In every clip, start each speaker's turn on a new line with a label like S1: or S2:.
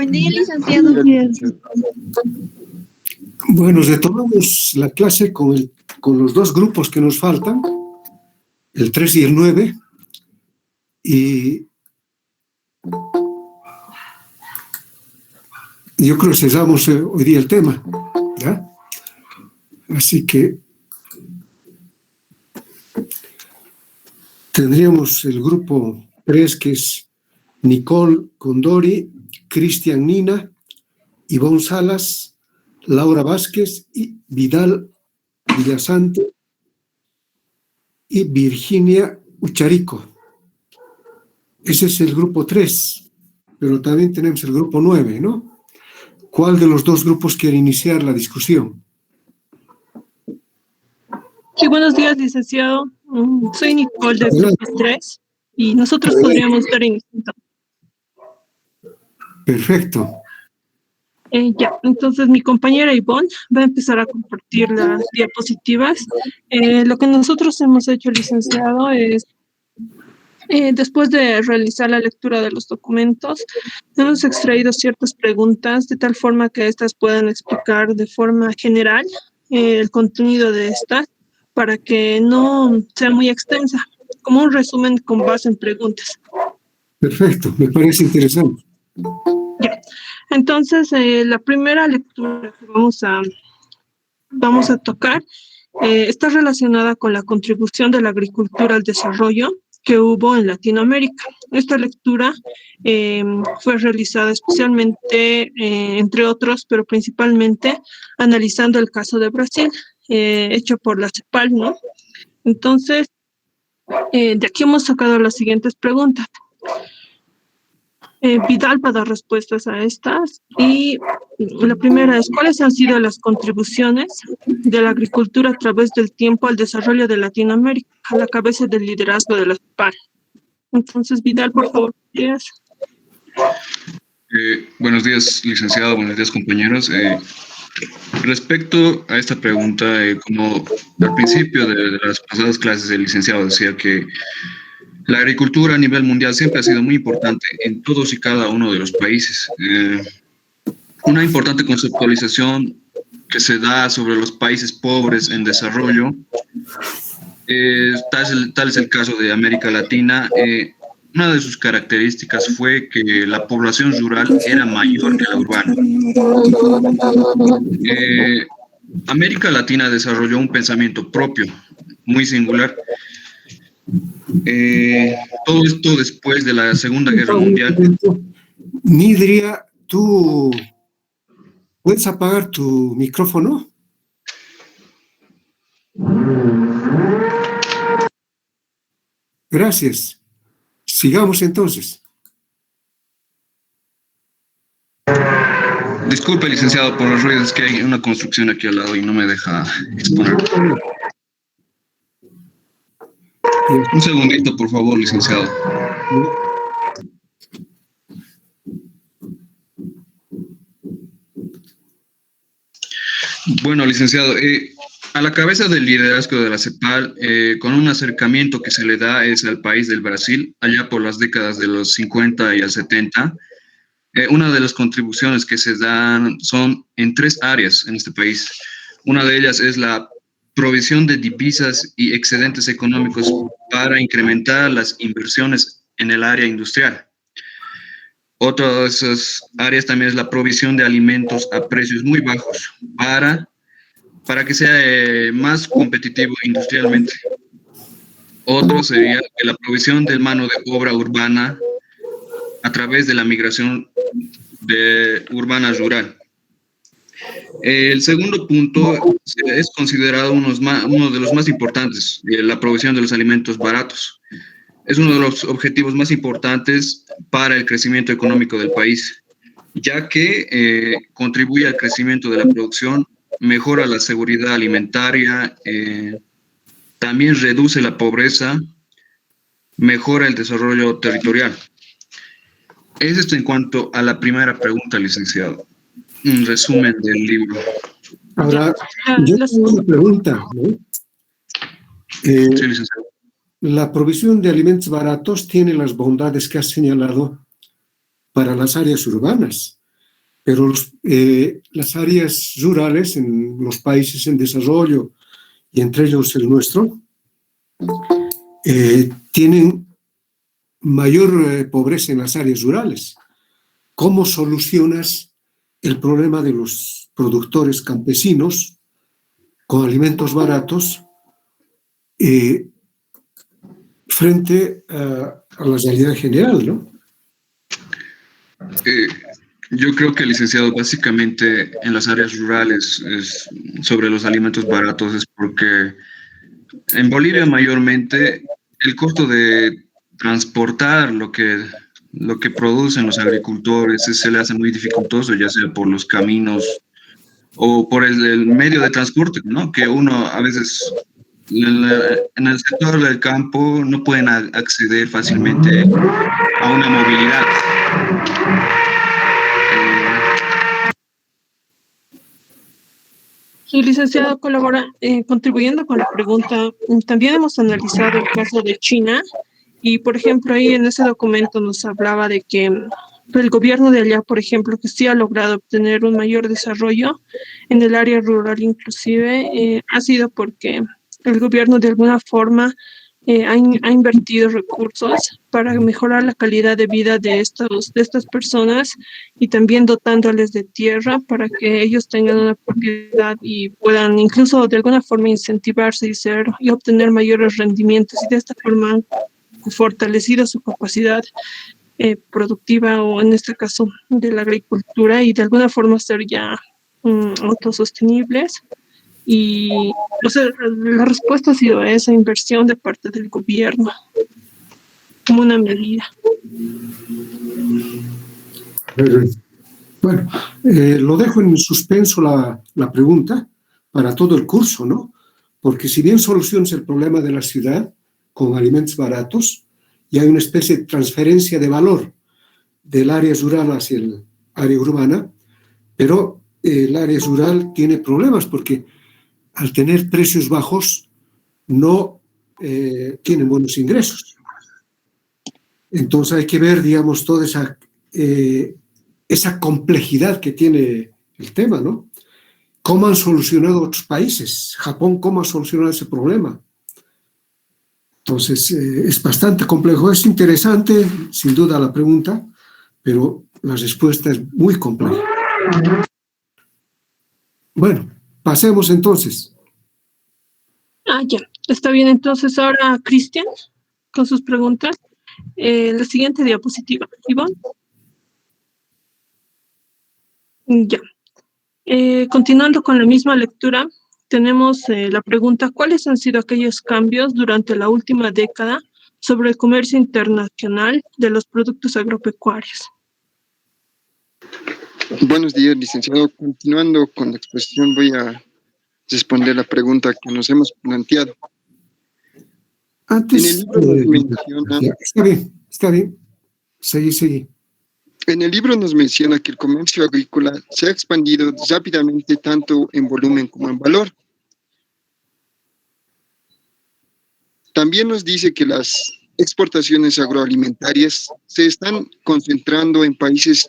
S1: Buen día, licenciado.
S2: Bueno, retomamos la clase con los dos grupos que nos faltan, el 3 y el 9, y yo creo que cerramos hoy día el tema, ¿ya? Así que tendríamos el grupo 3, que es Nicole Condori, Cristian Nina, Ivonne Salas, Laura Vázquez y Vidal Villasante y Virginia Ucharico. Ese es el grupo 3, pero también tenemos el grupo 9, ¿no? ¿Cuál de los dos grupos quiere iniciar la discusión?
S3: Sí, buenos días, licenciado. Soy Nicole del grupo 3 y nosotros podríamos estar iniciando.
S2: Perfecto.
S3: Ya, entonces mi compañera Ivonne va a empezar a compartir las diapositivas. Lo que nosotros hemos hecho, licenciado, es, después de realizar la lectura de los documentos, hemos extraído ciertas preguntas de tal forma que éstas puedan explicar de forma general el contenido de estas, para que no sea muy extensa, como un resumen con base en preguntas.
S2: Perfecto, me parece interesante.
S3: Ya. Entonces, la primera lectura que vamos a tocar está relacionada con la contribución de la agricultura al desarrollo que hubo en Latinoamérica. Esta lectura fue realizada especialmente, entre otros, pero principalmente analizando el caso de Brasil, hecho por la CEPAL, ¿no? Entonces, de aquí hemos sacado las siguientes preguntas. Vidal va a dar respuestas a estas y la primera es: ¿cuáles han sido las contribuciones de la agricultura a través del tiempo al desarrollo de Latinoamérica a la cabeza del liderazgo de la CEPAL? Entonces, Vidal, por favor, días.
S4: Buenos días, licenciado, buenos días, compañeros. Respecto a esta pregunta, como al principio de las pasadas clases el licenciado decía que la agricultura a nivel mundial siempre ha sido muy importante en todos y cada uno de los países. Una importante conceptualización que se da sobre los países pobres en desarrollo, tal es el caso de América Latina. Una de sus características fue que la población rural era mayor que la urbana. América Latina desarrolló un pensamiento propio, muy singular. Todo esto después de la Segunda Guerra Mundial.
S2: Nidria, ¿tú puedes apagar tu micrófono? Gracias. Sigamos entonces.
S4: Disculpe, licenciado, por los ruidos, que hay una construcción aquí al lado y no me deja exponer. Un segundito, por favor, licenciado. Bueno, licenciado, a la cabeza del liderazgo de la CEPAL, con un acercamiento que se le da es al país del Brasil, allá por las décadas de los 50 y el 70. Una de las contribuciones que se dan son en tres áreas en este país. Una de ellas es la provisión de divisas y excedentes económicos para incrementar las inversiones en el área industrial. Otra de esas áreas también es la provisión de alimentos a precios muy bajos para que sea más competitivo industrialmente. Otro sería la provisión de mano de obra urbana a través de la migración urbana rural. El segundo punto es considerado uno de los más importantes, la provisión de los alimentos baratos. Es uno de los objetivos más importantes para el crecimiento económico del país, ya que contribuye al crecimiento de la producción, mejora la seguridad alimentaria, también reduce la pobreza, mejora el desarrollo territorial. Es esto en cuanto a la primera pregunta, licenciado. Un resumen del libro.
S2: Ahora, yo tengo una pregunta, ¿no?
S4: Sí, licenciado.
S2: La provisión de alimentos baratos tiene las bondades que has señalado para las áreas urbanas, pero las áreas rurales en los países en desarrollo, y entre ellos el nuestro, tienen mayor pobreza en las áreas rurales. ¿Cómo solucionas el problema de los productores campesinos con alimentos baratos frente a la realidad general, ¿no?
S4: Yo creo que, licenciado, básicamente en las áreas rurales sobre los alimentos baratos es porque en Bolivia mayormente el costo de transportar lo que producen los agricultores se le hace muy dificultoso, ya sea por los caminos o por el medio de transporte, ¿no? Que uno a veces en el sector del campo no pueden acceder fácilmente a una movilidad.
S3: Sí, licenciado, contribuyendo con la pregunta, también hemos analizado el caso de China y, por ejemplo, ahí en ese documento nos hablaba de que el gobierno de allá, por ejemplo, que sí ha logrado obtener un mayor desarrollo en el área rural inclusive, ha sido porque el gobierno de alguna forma ha invertido recursos para mejorar la calidad de vida de estas personas y también dotándoles de tierra para que ellos tengan una propiedad y puedan incluso de alguna forma incentivarse y obtener mayores rendimientos y de esta forma han fortalecido su capacidad productiva o en este caso de la agricultura y de alguna forma ser ya autosostenibles. Y o sea, la respuesta ha sido esa inversión de parte del gobierno como una medida.
S2: Bueno, lo dejo en suspenso la pregunta para todo el curso, ¿no? Porque si bien solucionas el problema de la ciudad con alimentos baratos, y hay una especie de transferencia de valor del área rural hacia el área urbana, pero el área rural tiene problemas porque al tener precios bajos no tienen buenos ingresos. Entonces hay que ver, digamos, toda esa complejidad que tiene el tema, ¿no? ¿Cómo han solucionado otros países? Japón, ¿cómo ha solucionado ese problema? Entonces, es bastante complejo. Es interesante, sin duda, la pregunta, pero la respuesta es muy compleja. Bueno, pasemos entonces.
S3: Ya, está bien. Entonces ahora Cristian, con sus preguntas. La siguiente diapositiva, Ivonne. Ya. Continuando con la misma lectura, tenemos la pregunta, ¿cuáles han sido aquellos cambios durante la última década sobre el comercio internacional de los productos agropecuarios?
S1: Buenos días, licenciado. Continuando con la exposición, voy a responder la pregunta que nos hemos planteado.
S2: Antes,
S1: en el libro nos menciona,
S2: está bien. Seguí.
S1: En el libro nos menciona que el comercio agrícola se ha expandido rápidamente tanto en volumen como en valor. También nos dice que las exportaciones agroalimentarias se están concentrando en países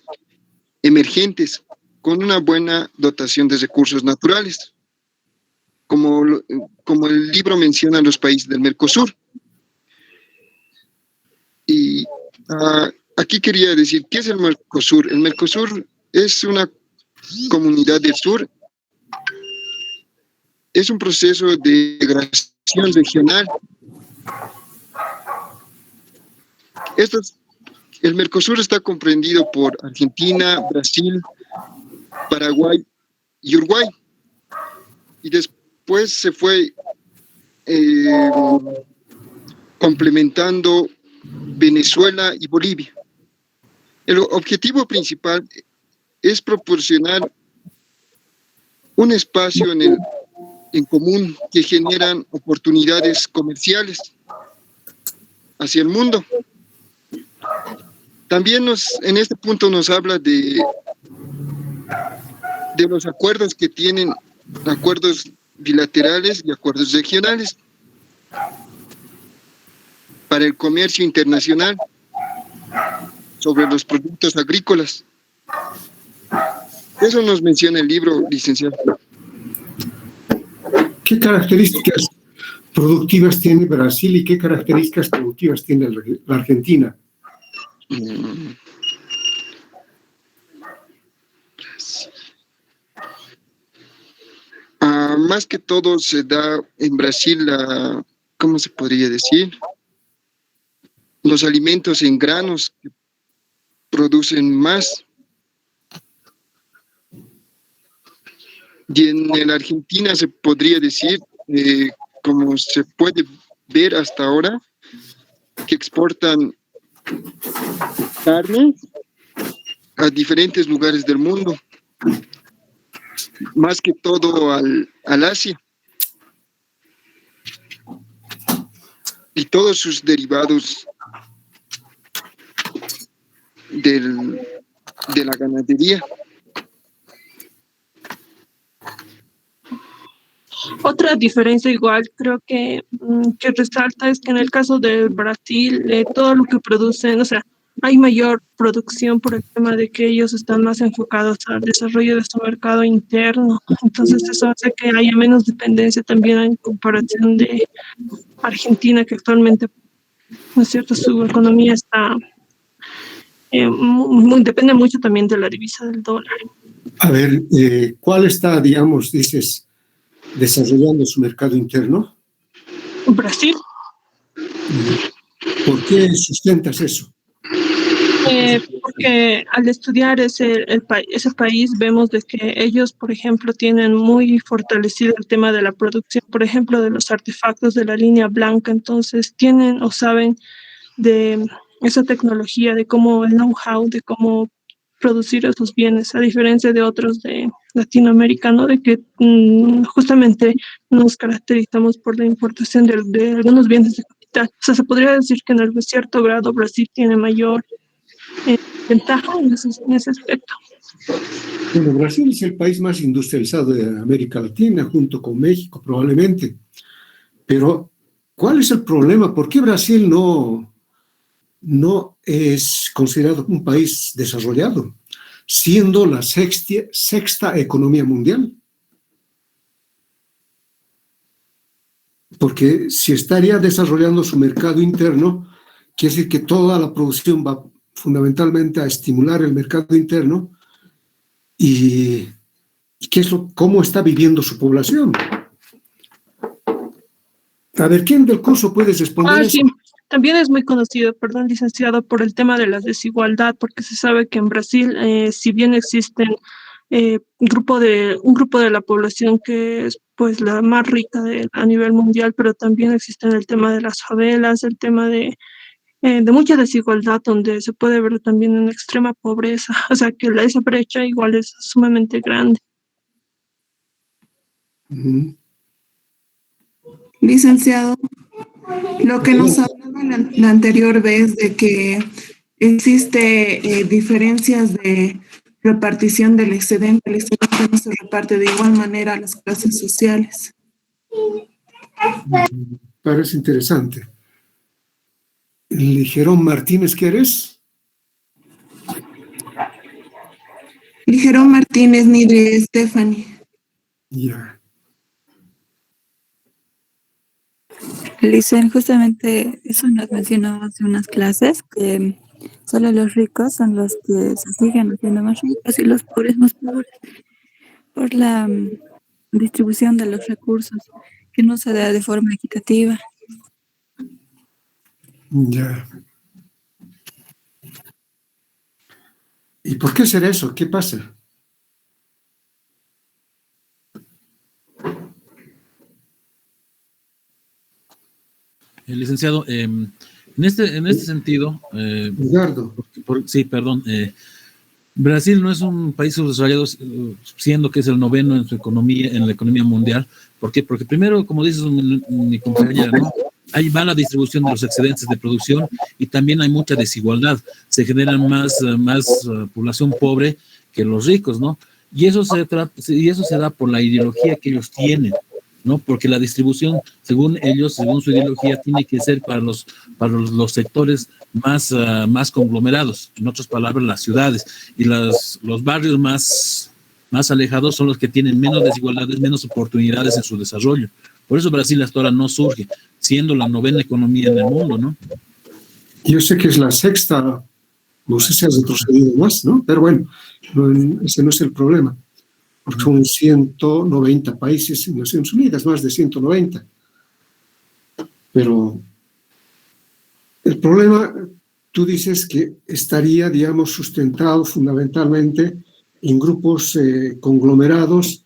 S1: emergentes con una buena dotación de recursos naturales, como el libro menciona los países del Mercosur. Y aquí quería decir, ¿qué es el Mercosur? El Mercosur es una comunidad del sur, es un proceso de integración regional. El Mercosur está comprendido por Argentina, Brasil, Paraguay y Uruguay. Y después se fue complementando Venezuela y Bolivia. El objetivo principal es proporcionar un espacio en común que generan oportunidades comerciales hacia el mundo. También en este punto nos habla de los acuerdos que tienen, acuerdos bilaterales y acuerdos regionales para el comercio internacional sobre los productos agrícolas. Eso nos menciona el libro, licenciado.
S2: ¿Qué características productivas tiene Brasil y qué características productivas tiene la Argentina?
S1: Más que todo se da en Brasil, ¿cómo se podría decir? Los alimentos en granos que producen más. Y en la Argentina se podría decir, como se puede ver hasta ahora, que exportan carne a diferentes lugares del mundo, más que todo al Asia. Y todos sus derivados de la ganadería.
S3: Otra diferencia igual creo que resalta es que en el caso del Brasil, todo lo que producen, o sea, hay mayor producción por el tema de que ellos están más enfocados al desarrollo de su mercado interno. Entonces eso hace que haya menos dependencia también en comparación de Argentina, que actualmente, ¿no es cierto?, su economía está, depende mucho también de la divisa del dólar.
S2: A ver, ¿cuál está, digamos, dices, desarrollando su mercado interno?
S3: Brasil.
S2: ¿Por qué sustentas eso?
S3: Porque al estudiar ese país vemos de que ellos, por ejemplo, tienen muy fortalecido el tema de la producción, por ejemplo, de los artefactos de la línea blanca, entonces tienen o saben de esa tecnología, de cómo el know-how, de cómo producir esos bienes, a diferencia de otros de Latinoamérica, ¿no? De que justamente nos caracterizamos por la importación de algunos bienes de capital. O sea, se podría decir que en cierto grado Brasil tiene mayor ventaja en ese aspecto.
S2: Bueno, Brasil es el país más industrializado de América Latina, junto con México probablemente. Pero, ¿cuál es el problema? ¿Por qué Brasil no es considerado un país desarrollado, siendo la sexta economía mundial? Porque si estaría desarrollando su mercado interno, quiere decir que toda la producción va fundamentalmente a estimular el mercado interno y cómo está viviendo su población. A ver, ¿quién del curso puede responder eso?
S3: Sí. También es muy conocido, perdón, licenciado, por el tema de la desigualdad, porque se sabe que en Brasil, si bien existen un grupo de la población que es pues la más rica a nivel mundial, pero también existe el tema de las favelas, el tema de mucha desigualdad, donde se puede ver también una extrema pobreza, o sea que esa brecha igual es sumamente grande.
S5: Licenciado, lo que nos hablaba la anterior vez de que existe diferencias de repartición del excedente, el excedente no se reparte de igual manera a las clases sociales.
S2: Parece interesante. Ligerón Martínez, ¿qué eres?
S5: Ligerón Martínez, ni de Stephanie.
S2: Ya.
S6: Licen, justamente eso nos mencionó hace unas clases, que solo los ricos son los que se siguen haciendo más ricos y los pobres más pobres, por la distribución de los recursos, que no se da de forma equitativa.
S2: Ya. ¿Y por qué será eso? ¿Qué pasa?
S7: Licenciado, en este sentido, sí, perdón, Brasil no es un país subdesarrollado, siendo que es el noveno en su economía, en la economía mundial. ¿Por qué? Porque primero, como dice mi compañera, ¿no?, hay mala distribución de los excedentes de producción y también hay mucha desigualdad. Se genera más población pobre que los ricos, ¿no? Y eso se da por la ideología que ellos tienen, ¿no? Porque la distribución, según ellos, según su ideología, tiene que ser para los sectores más conglomerados, en otras palabras, las ciudades y los barrios más más alejados son los que tienen menos desigualdades, menos oportunidades en su desarrollo. Por eso Brasil hasta ahora no surge, siendo la 9ª economía en el mundo, ¿no?
S2: Yo sé que es la 6ª, no sé si has retrocedido más, ¿no? Pero bueno, ese no es el problema, porque son 190 países en Naciones Unidas, más de 190. Pero el problema, tú dices que estaría, digamos, sustentado fundamentalmente en grupos conglomerados,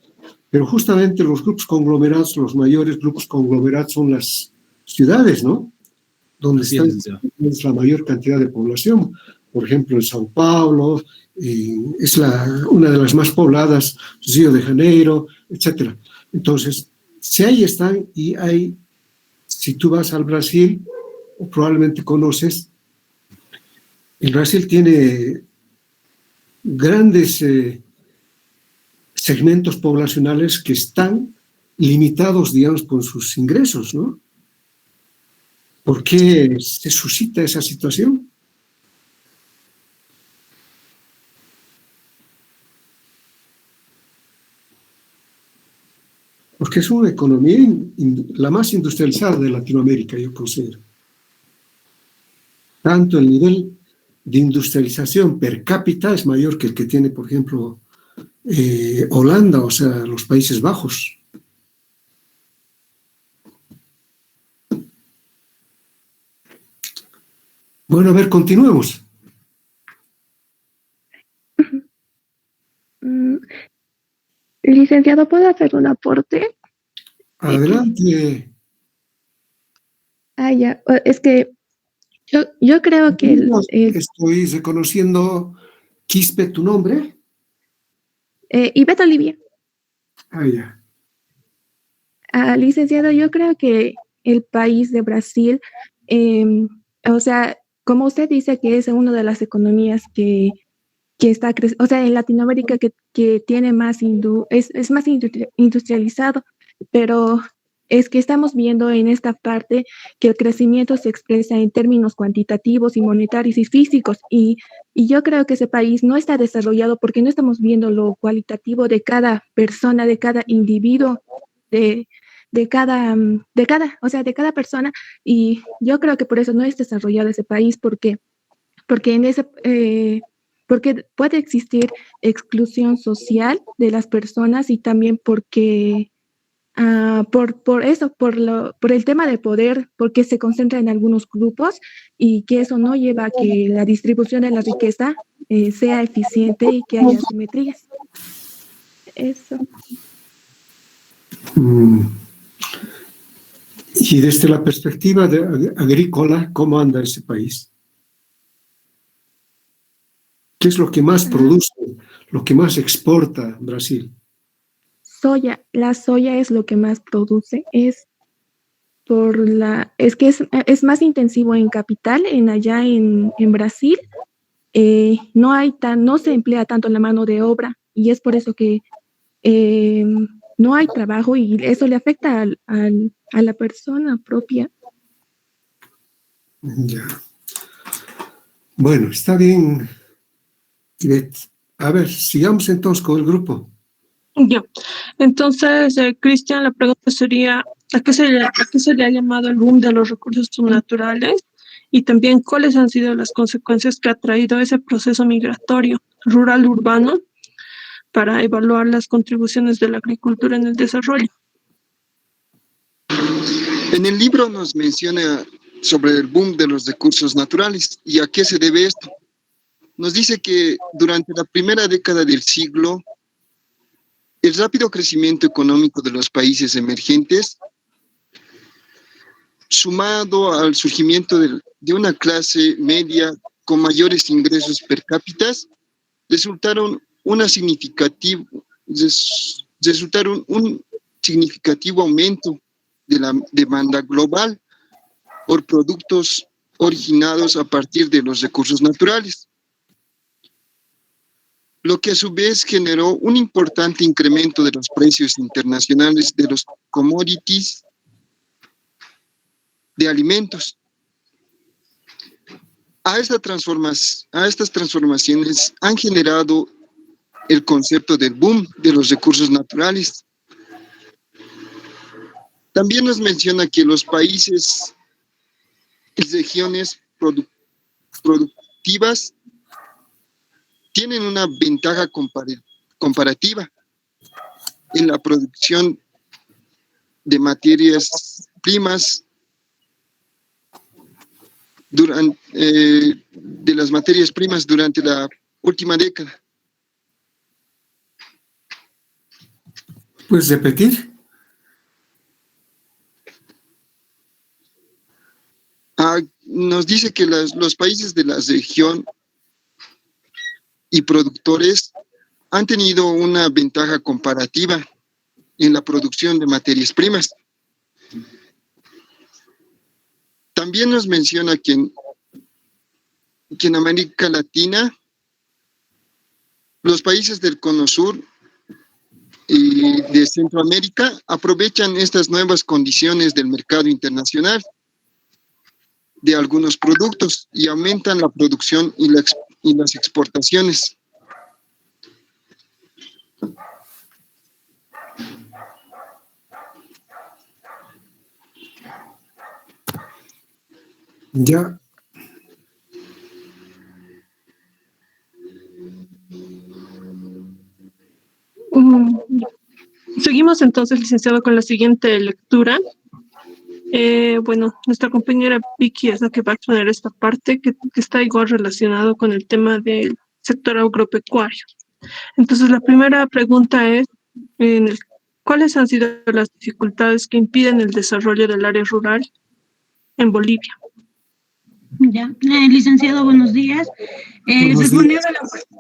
S2: pero justamente los grupos conglomerados, los mayores grupos conglomerados son las ciudades, ¿no? Donde está la mayor cantidad de población. Por ejemplo, en Sao Paulo, es una de las más pobladas, Río de Janeiro, etc. Entonces, si ahí están y si tú vas al Brasil, o probablemente conoces, el Brasil tiene grandes segmentos poblacionales que están limitados, digamos, con sus ingresos, ¿no? ¿Por qué se suscita esa situación? Porque es una economía la más industrializada de Latinoamérica, yo considero. Tanto el nivel de industrialización per cápita es mayor que el que tiene, por ejemplo, Holanda, o sea, los Países Bajos. Bueno, a ver, continuemos.
S8: Licenciado, ¿puedo hacer un aporte?
S2: Adelante.
S8: Ya, es que yo creo que
S2: Estoy reconociendo, Quispe, ¿tu nombre?
S8: Ivette Olivia.
S2: Ya.
S8: Licenciado, yo creo que el país de Brasil, o sea, como usted dice que es una de las economías que está creciendo, o sea, en Latinoamérica que tiene más, es más industrializado, pero es que estamos viendo en esta parte que el crecimiento se expresa en términos cuantitativos y monetarios y físicos, y yo creo que ese país no está desarrollado porque no estamos viendo lo cualitativo de cada persona, de cada individuo, de cada persona, y yo creo que por eso no es desarrollado ese país, porque en porque puede existir exclusión social de las personas y también porque por eso, por el tema de poder, porque se concentra en algunos grupos y que eso no lleva a que la distribución de la riqueza sea eficiente y que haya simetrías. Eso.
S2: Y desde la perspectiva agrícola, ¿cómo anda ese país? ¿Qué es lo que más produce, lo que más exporta Brasil?
S8: Soya. La soya es lo que más produce. Es que es más intensivo en capital, allá en Brasil. No se emplea tanto la mano de obra y es por eso que no hay trabajo y eso le afecta a la persona propia.
S2: Ya. Bueno, está bien, Ivette. A ver, sigamos entonces con el grupo.
S3: Ya. Entonces, Cristian, la pregunta sería, ¿a qué se le ha llamado el boom de los recursos naturales? Y también, ¿cuáles han sido las consecuencias que ha traído ese proceso migratorio rural-urbano para evaluar las contribuciones de la agricultura en el desarrollo?
S1: En el libro nos menciona sobre el boom de los recursos naturales y a qué se debe esto. Nos dice que durante la primera década del siglo, el rápido crecimiento económico de los países emergentes, sumado al surgimiento de una clase media con mayores ingresos per cápita, resultaron un significativo aumento de la demanda global por productos originados a partir de los recursos naturales, lo que a su vez generó un importante incremento de los precios internacionales de los commodities de alimentos. A estas transformaciones han generado el concepto del boom de los recursos naturales. También nos menciona que los países y regiones productivas tienen una ventaja comparativa en la producción de materias primas de las materias primas durante la última década.
S2: ¿Puedes repetir?
S1: Nos dice que los países de la región y productores han tenido una ventaja comparativa en la producción de materias primas. También nos menciona que en América Latina, los países del Cono Sur y de Centroamérica aprovechan estas nuevas condiciones del mercado internacional de algunos productos y aumentan la producción y las exportaciones.
S2: Ya.
S3: Seguimos entonces, licenciado, con la siguiente lectura. Bueno, nuestra compañera Vicky es la que va a exponer esta parte que está igual relacionado con el tema del sector agropecuario. Entonces, la primera pregunta es, ¿cuáles han sido las dificultades que impiden el desarrollo del área rural en Bolivia?
S9: Ya, licenciado, buenos días.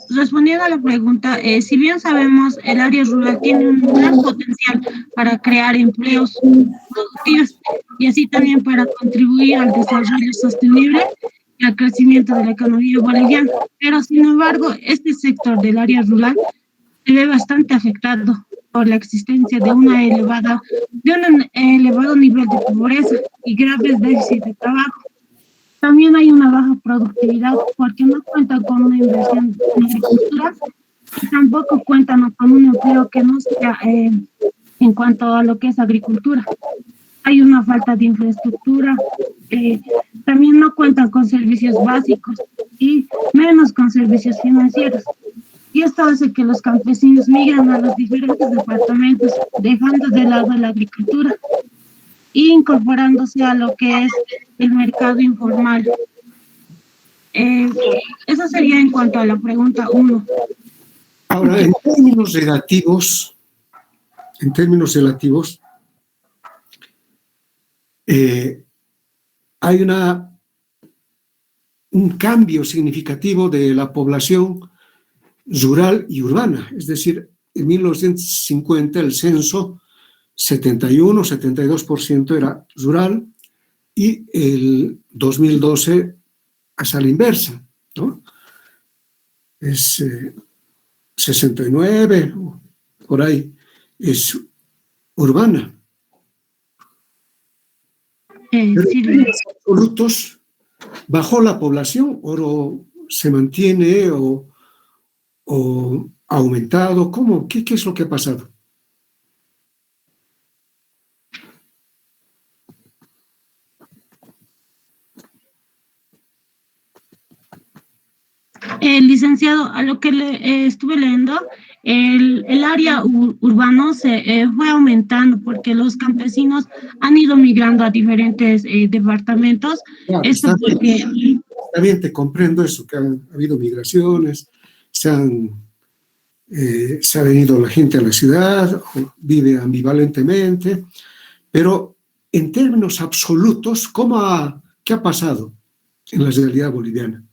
S9: Respondiendo a la pregunta, si bien sabemos, el área rural tiene un gran potencial para crear empleos productivos y así también para contribuir al desarrollo sostenible y al crecimiento de la economía boliviana. Pero, sin embargo, este sector del área rural se ve bastante afectado por la existencia de un elevado nivel de pobreza y graves déficits de trabajo. También hay una baja productividad porque no cuentan con una inversión en agricultura y tampoco cuentan con un empleo que no sea en cuanto a lo que es agricultura. Hay una falta de infraestructura, también no cuentan con servicios básicos y menos con servicios financieros. Y esto hace que los campesinos migran a los diferentes departamentos, dejando de lado la agricultura e incorporándose a lo que es el mercado informal. Eso sería en cuanto a la pregunta 1.
S2: Ahora, en términos relativos, hay un cambio significativo de la población rural y urbana. Es decir, en 1950 el censo 71-72% era rural y el 2012 hasta la inversa, ¿no? Es 69, por ahí, es urbana. Pero en absolutos, ¿bajó la población o se mantiene o ha aumentado? ¿Cómo? ¿Qué es lo que ha pasado?
S9: Licenciado, a lo que estuve leyendo, el área urbano se fue aumentando porque los campesinos han ido migrando a diferentes departamentos.
S2: Claro,
S9: Esto porque...
S2: Está bien, te comprendo eso, que ha habido migraciones, se ha venido la gente a la ciudad, vive ambivalentemente, pero en términos absolutos, ¿qué ha pasado en la realidad boliviana?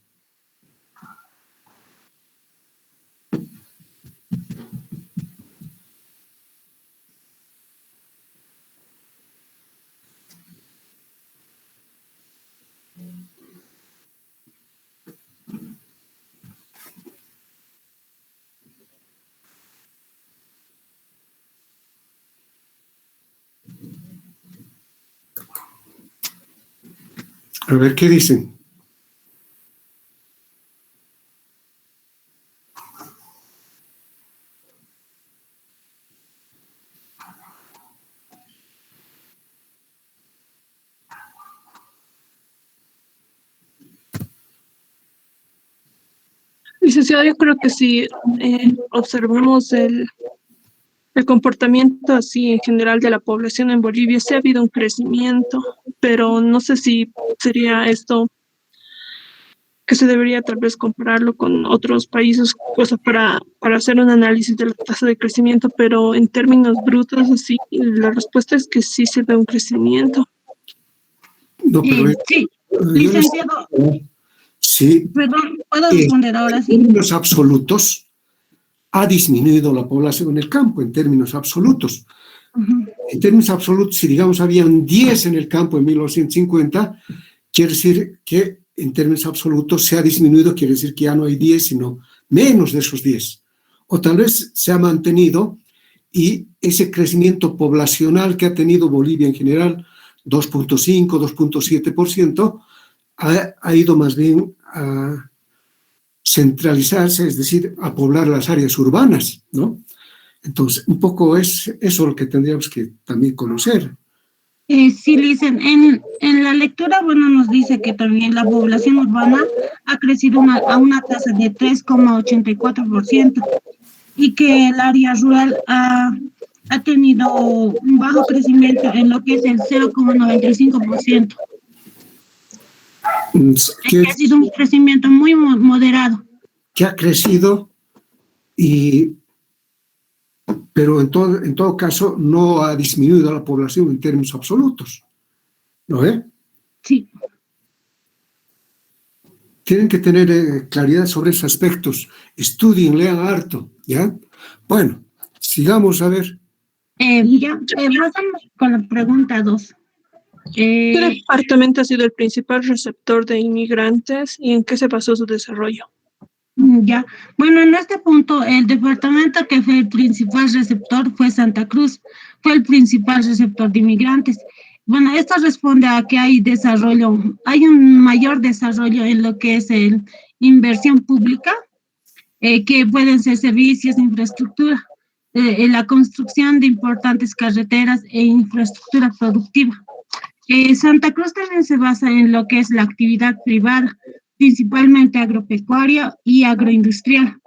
S2: A ver, ¿qué dicen?
S3: Licenciado, yo creo que si observamos el comportamiento así en general de la población en Bolivia, sí ha habido un crecimiento, pero no sé si sería esto que se debería tal vez compararlo con otros países, o sea, para hacer un análisis de la tasa de crecimiento, pero en términos brutos, así, la respuesta es que sí se ve un crecimiento.
S2: No, pero
S9: Sí,
S2: yo
S9: licenciado,
S2: sí,
S9: perdón, ¿puedo
S2: en
S9: responder ahora sí?
S2: términos absolutos ha disminuido la población en el campo, en términos absolutos.
S9: Ujú.
S2: En términos absolutos, si digamos habían 10 en el campo en 1950, quiere decir que en términos absolutos se ha disminuido, quiere decir que ya no hay 10, sino menos de esos 10. O tal vez se ha mantenido y ese crecimiento poblacional que ha tenido Bolivia en general, 2.5, 2.7%, ha ido más bien a centralizarse, es decir, a poblar las áreas urbanas, ¿no? Entonces, un poco es eso lo que tendríamos que también conocer.
S9: Sí, dicen, en la lectura, bueno, nos dice que también la población urbana ha crecido a una tasa de 3,84% y que el área rural ha tenido un bajo crecimiento en lo que es el 0,95%.
S2: Que,
S9: Ha sido un crecimiento muy moderado.
S2: que ha crecido, pero en todo caso no ha disminuido la población en términos absolutos, ¿no ve?
S9: Sí.
S2: Tienen que tener claridad sobre esos aspectos. Estudien, lean harto, ¿ya? Bueno, sigamos a ver.
S9: Pasamos con la pregunta 2.
S3: ¿Qué departamento ha sido el principal receptor de inmigrantes y en qué se basó su desarrollo?
S9: Ya, bueno, en este punto, el departamento que fue el principal receptor fue Santa Cruz, fue el principal receptor de inmigrantes. Bueno, esto responde a que hay desarrollo, hay un mayor desarrollo en lo que es inversión pública, que pueden ser servicios, infraestructura, en la construcción de importantes carreteras e infraestructura productiva. Santa Cruz también se basa en lo que es la actividad privada, principalmente agropecuaria y agroindustrial,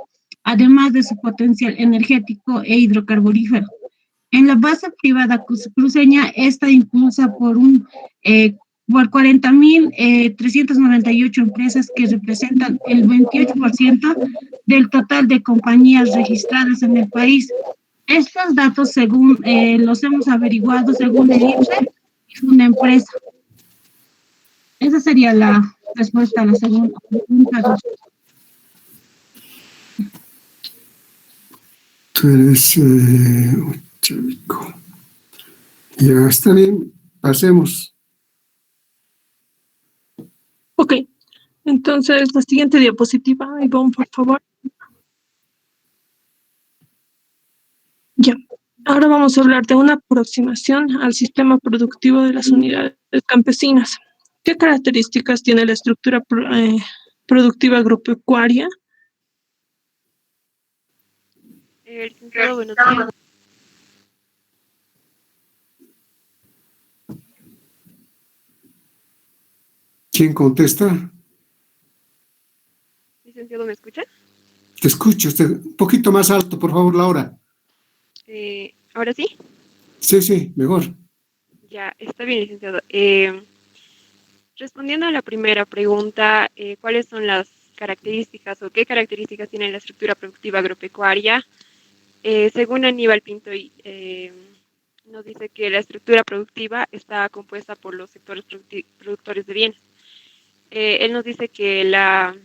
S9: además de su potencial energético e hidrocarburífero. En la base privada cruceña, esta impulsa por 40.398 empresas que representan el 28% del total de compañías registradas en el país. Estos datos, según los hemos averiguado, según el IPSE, es una empresa. Esa sería la respuesta a la segunda pregunta.
S2: Tú eres chico. Ya está bien, pasemos.
S3: Ok, entonces la siguiente diapositiva, Ivonne, por favor. Ya, ahora vamos a hablar de una aproximación al sistema productivo de las unidades campesinas. ¿Qué características tiene la estructura productiva agropecuaria?
S10: Licenciado, buenos días.
S2: ¿Quién contesta?
S10: Licenciado, ¿me escucha?
S2: Te escucho, un poquito más alto, por favor, Laura.
S10: ¿Ahora sí?
S2: Sí, mejor.
S10: Ya, está bien, licenciado. Respondiendo a la primera pregunta, ¿cuáles son las características o qué características tiene la estructura productiva agropecuaria? Según Aníbal Pinto, nos dice que la estructura productiva está compuesta por los sectores productores de bienes. Él nos dice que la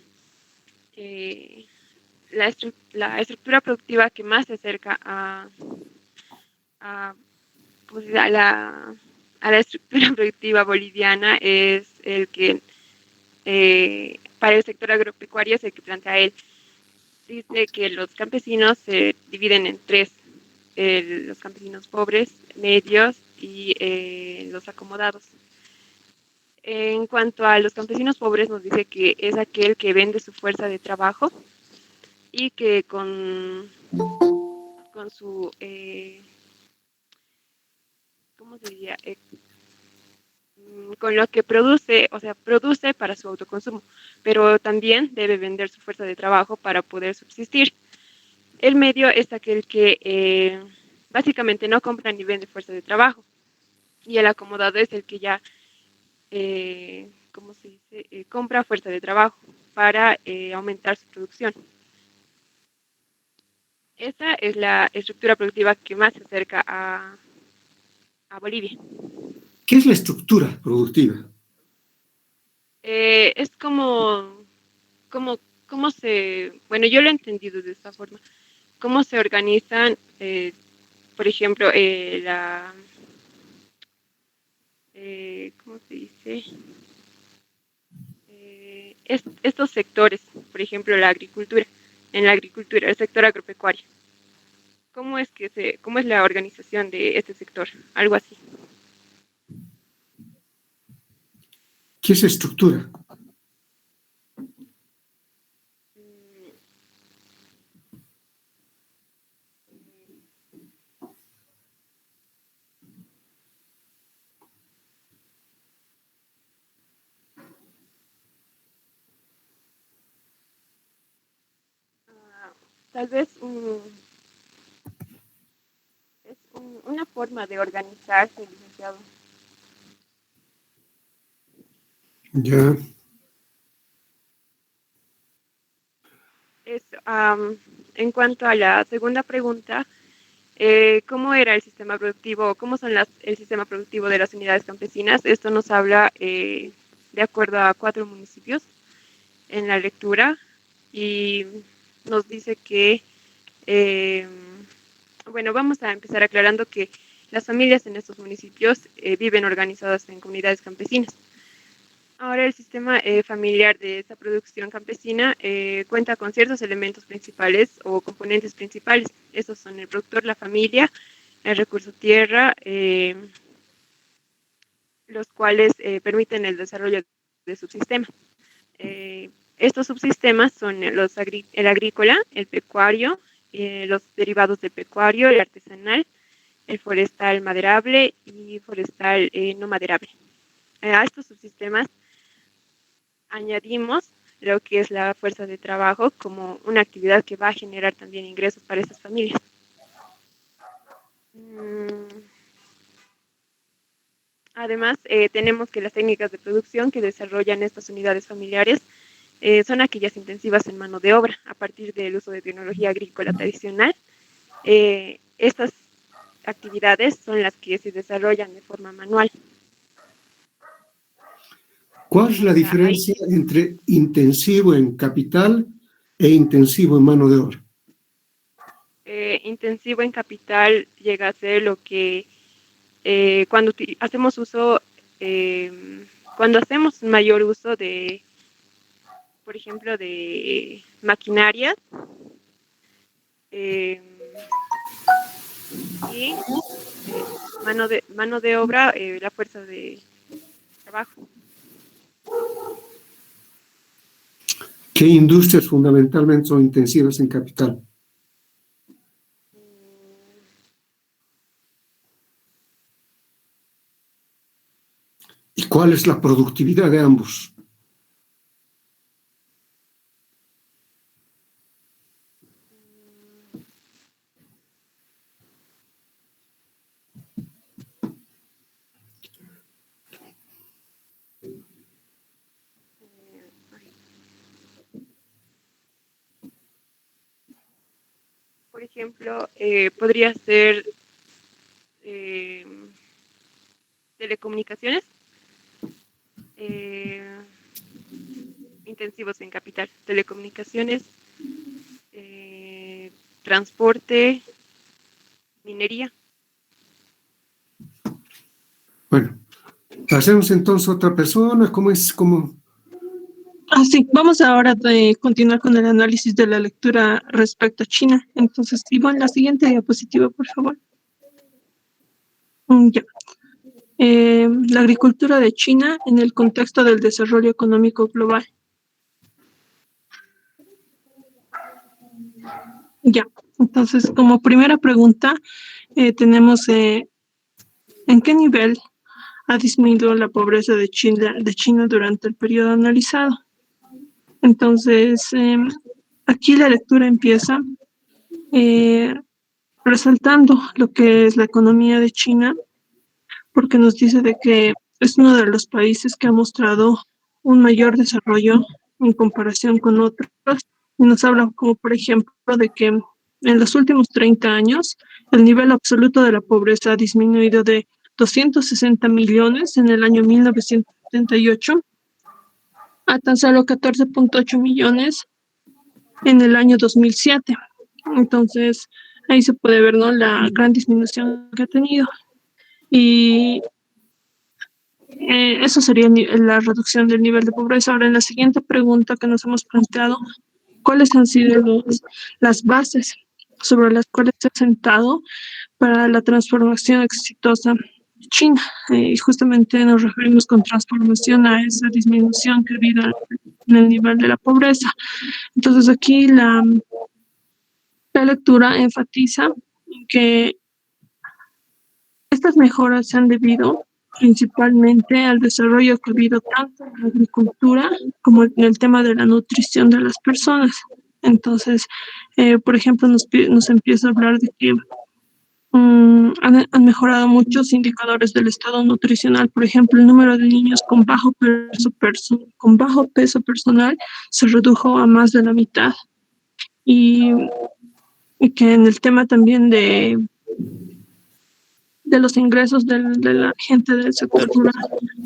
S10: estructura productiva que más se acerca ¿cómo se dice? A la estructura productiva boliviana es el que para el sector agropecuario es el que plantea él. Dice que los campesinos se dividen en tres: los campesinos pobres, medios y los acomodados. En cuanto a los campesinos pobres, nos dice que es aquel que vende su fuerza de trabajo y que con su, ¿cómo se diría? con lo que produce, o sea, produce para su autoconsumo, pero también debe vender su fuerza de trabajo para poder subsistir. El medio es aquel que básicamente no compra ni vende fuerza de trabajo, y el acomodado es el que ya, ¿cómo se dice? Compra fuerza de trabajo para aumentar su producción. Esa es la estructura productiva que más se acerca a Bolivia.
S2: ¿Qué es la estructura productiva?
S10: Es cómo se, bueno, yo lo he entendido de esta forma, cómo se organizan, por ejemplo, ¿cómo se dice? Estos sectores, por ejemplo, la agricultura, en la agricultura, el sector agropecuario. ¿Cómo es la organización de este sector? Algo así.
S2: ¿Qué es estructura?
S10: Tal vez es una forma de organizarse, licenciado.
S2: Ya.
S10: En cuanto a la segunda pregunta, ¿cómo era el sistema productivo? ¿Cómo son el sistema productivo de las unidades campesinas? Esto nos habla de acuerdo a 4 municipios en la lectura y nos dice que, bueno, vamos a empezar aclarando que las familias en estos municipios viven organizadas en comunidades campesinas. Ahora el sistema familiar de esta producción campesina cuenta con ciertos elementos principales o componentes principales. Estos son el productor, la familia, el recurso tierra, los cuales permiten el desarrollo de subsistemas. Estos subsistemas son el agrícola, el pecuario, los derivados del pecuario, el artesanal, el forestal maderable y forestal no maderable. A estos subsistemas añadimos lo que es la fuerza de trabajo como una actividad que va a generar también ingresos para esas familias. Además, tenemos que las técnicas de producción que desarrollan estas unidades familiares son aquellas intensivas en mano de obra a partir del uso de tecnología agrícola tradicional. Estas actividades son las que se desarrollan de forma manual.
S2: ¿Cuál es la diferencia entre intensivo en capital e intensivo en mano de obra?
S10: Intensivo en capital llega a ser lo que cuando hacemos uso, cuando hacemos mayor uso de, por ejemplo, de maquinarias y mano de obra, la fuerza de trabajo.
S2: ¿Qué industrias fundamentalmente son intensivas en capital? ¿Y cuál es la productividad de ambos?
S10: Por ejemplo, podría ser telecomunicaciones, intensivos en capital, telecomunicaciones, transporte, minería.
S2: Bueno, pasemos entonces a otra persona. ¿Cómo es?
S3: Sí, vamos ahora a continuar con el análisis de la lectura respecto a China. Entonces, Iván, la siguiente diapositiva, por favor. Ya. La agricultura de China en el contexto del desarrollo económico global. Ya, entonces como primera pregunta tenemos ¿en qué nivel ha disminuido la pobreza de China durante el periodo analizado. Entonces, aquí la lectura empieza resaltando lo que es la economía de China, porque nos dice de que es uno de los países que ha mostrado un mayor desarrollo en comparación con otros. Y nos habla como, por ejemplo, de que en los últimos 30 años el nivel absoluto de la pobreza ha disminuido de 260 millones en el año 1978 a tan solo 14.8 millones en el año 2007. Entonces, ahí se puede ver, ¿no?, la gran disminución que ha tenido. Y eso sería la reducción del nivel de pobreza. Ahora, en la siguiente pregunta que nos hemos planteado, ¿cuáles han sido las bases sobre las cuales se ha sentado para la transformación exitosa de China? Y justamente nos referimos con transformación a esa disminución que ha habido en el nivel de la pobreza. Entonces, aquí la lectura enfatiza que estas mejoras se han debido principalmente al desarrollo que ha habido tanto en la agricultura como en el tema de la nutrición de las personas. Entonces, por ejemplo, nos empieza a hablar de que han mejorado muchos indicadores del estado nutricional. Por ejemplo, el número de niños con bajo peso personal se redujo a más de la mitad. Y que en el tema también de los ingresos de la gente del sector rural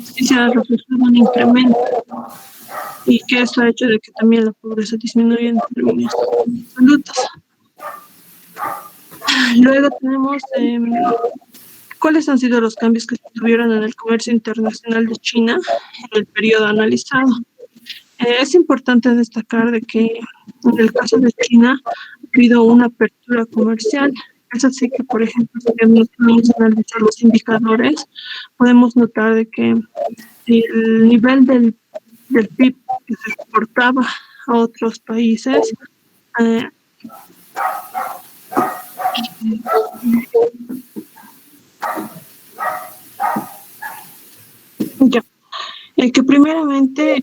S3: sí se ha reflejado un incremento, y que eso ha hecho de que también la pobreza disminuya en términos absolutos. Luego tenemos cuáles han sido los cambios que se tuvieron en el comercio internacional de China en el periodo analizado. Es importante destacar de que en el caso de China ha habido una apertura comercial. Es así que, por ejemplo, si vamos a analizar los indicadores, podemos notar de que el nivel del PIB que se exportaba a otros países que primeramente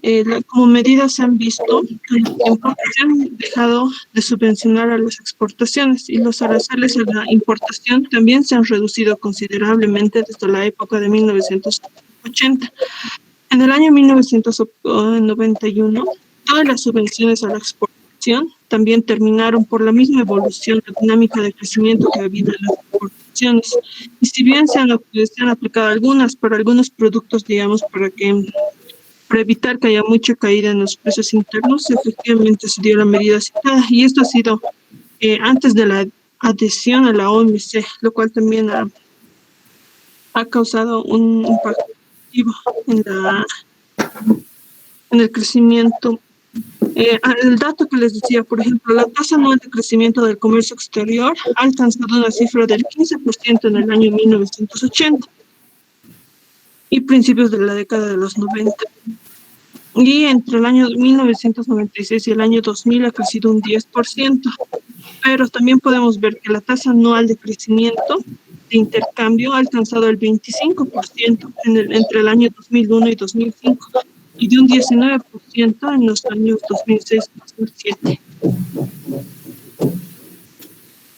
S3: como medidas se han visto que se han dejado de subvencionar a las exportaciones, y los aranceles a la importación también se han reducido considerablemente desde la época de 1980. En el año 1991, todas las subvenciones a la exportación también terminaron por la misma evolución, la dinámica de crecimiento que ha habido en las exportaciones. Y si bien se han aplicado algunas para algunos productos, digamos, para evitar que haya mucha caída en los precios internos, efectivamente se dio la medida citada. Y esto ha sido antes de la adhesión a la OMC, lo cual también ha causado un impacto positivo en el crecimiento. El dato que les decía, por ejemplo, la tasa anual de crecimiento del comercio exterior ha alcanzado una cifra del 15% en el año 1980 y principios de la década de los 90. Y entre el año 1996 y el año 2000 ha crecido un 10%. Pero también podemos ver que la tasa anual de crecimiento de intercambio ha alcanzado el 25% entre el año 2001 y 2005. Y de un 19% en los años 2006 y 2007.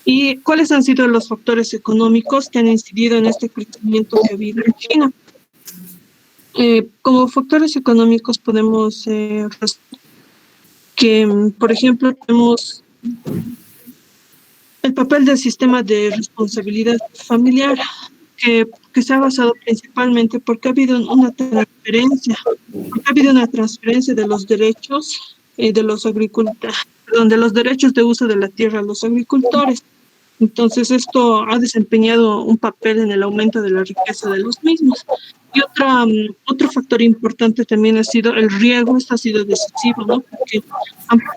S3: ¿Y cuáles han sido los factores económicos que han incidido en este crecimiento que ha habido en China? Como factores económicos podemos que, por ejemplo, tenemos el papel del sistema de responsabilidad familiar, que se ha basado principalmente porque ha habido una transferencia de los derechos de los agricultores, de los derechos de uso de la tierra a los agricultores. Entonces esto ha desempeñado un papel en el aumento de la riqueza de los mismos. Y otro factor importante también ha sido el riego. Esto ha sido decisivo, ¿no?, porque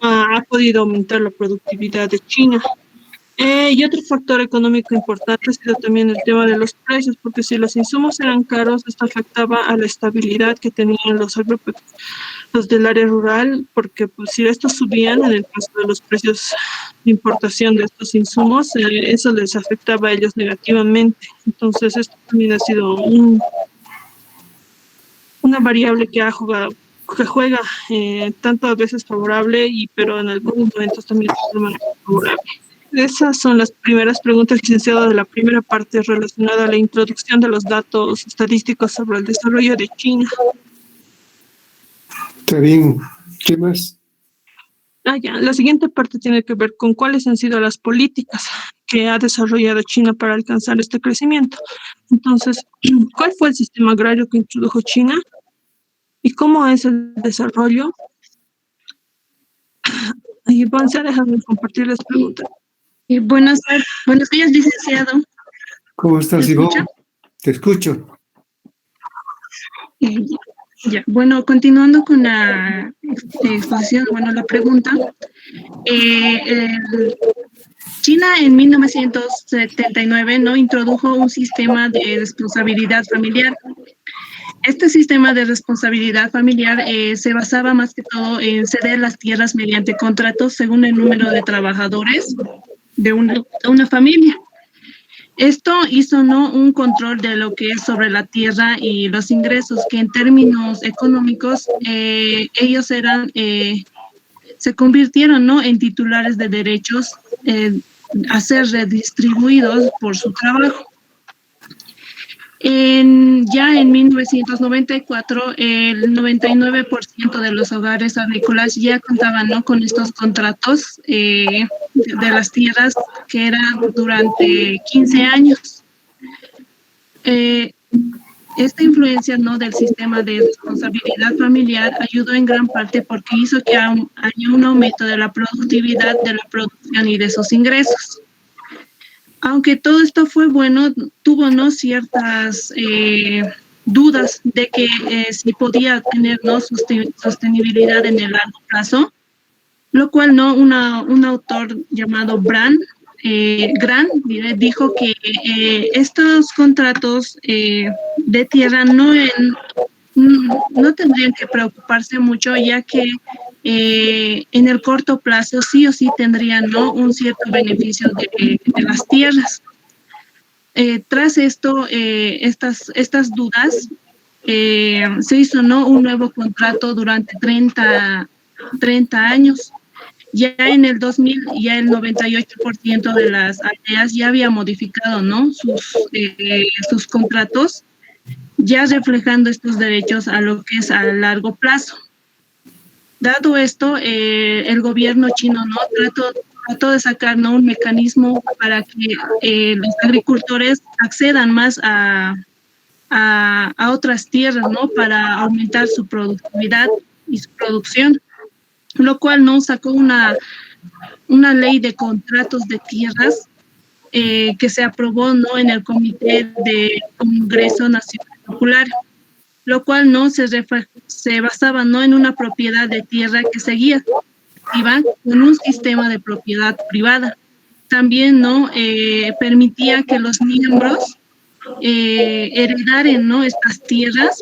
S3: ha podido aumentar la productividad de China. Y otro factor económico importante ha sido también el tema de los precios, porque si los insumos eran caros, esto afectaba a la estabilidad que tenían los del área rural, porque pues, si estos subían, en el caso de los precios de importación de estos insumos, eso les afectaba a ellos negativamente. Entonces, esto también ha sido una variable que ha jugado, que juega tanto a veces favorable, pero en algunos momentos también de manera favorable. Esas son las primeras preguntas, licenciado, de la primera parte relacionada a la introducción de los datos estadísticos sobre el desarrollo de China.
S2: Está bien. ¿Qué más?
S3: Ya. La siguiente parte tiene que ver con cuáles han sido las políticas que ha desarrollado China para alcanzar este crecimiento. Entonces, ¿cuál fue el sistema agrario que introdujo China? ¿Y cómo es el desarrollo? Y Vanessa, déjame compartir las preguntas.
S11: Buenos días, licenciado.
S2: ¿Cómo estás, Ivonne? Te escucho.
S11: Ya. Bueno, continuando con la exposición, la pregunta. China en 1979 no introdujo un sistema de responsabilidad familiar. Este sistema de responsabilidad familiar se basaba más que todo en ceder las tierras mediante contratos según el número de trabajadores de una familia. Esto hizo un control de lo que es sobre la tierra y los ingresos, que en términos económicos ellos se convirtieron en titulares de derechos a ser redistribuidos por su trabajo. Ya en 1994, el 99% de los hogares agrícolas ya contaban con estos contratos de las tierras, que eran durante 15 años. Esta influencia del sistema de responsabilidad familiar ayudó en gran parte porque hizo que haya un aumento de la productividad, de la producción y de sus ingresos. Aunque todo esto fue bueno, tuvo ciertas dudas de que si podía tener sostenibilidad en el largo plazo, lo cual un autor llamado Grant dijo que estos contratos de tierra no tendrían que preocuparse mucho, ya que en el corto plazo sí o sí tendrían un cierto beneficio de las tierras. Tras esto, estas dudas, se hizo un nuevo contrato durante 30 años. Ya en el 2000, ya el 98% de las aldeas ya había modificado sus contratos, ya reflejando estos derechos a lo que es a largo plazo. Dado esto, el gobierno chino trató de sacar un mecanismo para que los agricultores accedan más a otras tierras, para aumentar su productividad y su producción, lo cual sacó una ley de contratos de tierras que se aprobó en el Comité de Congreso Nacional Popular, lo cual se basaba en una propiedad de tierra que seguía activa con un sistema de propiedad privada. También permitía que los miembros heredaran estas tierras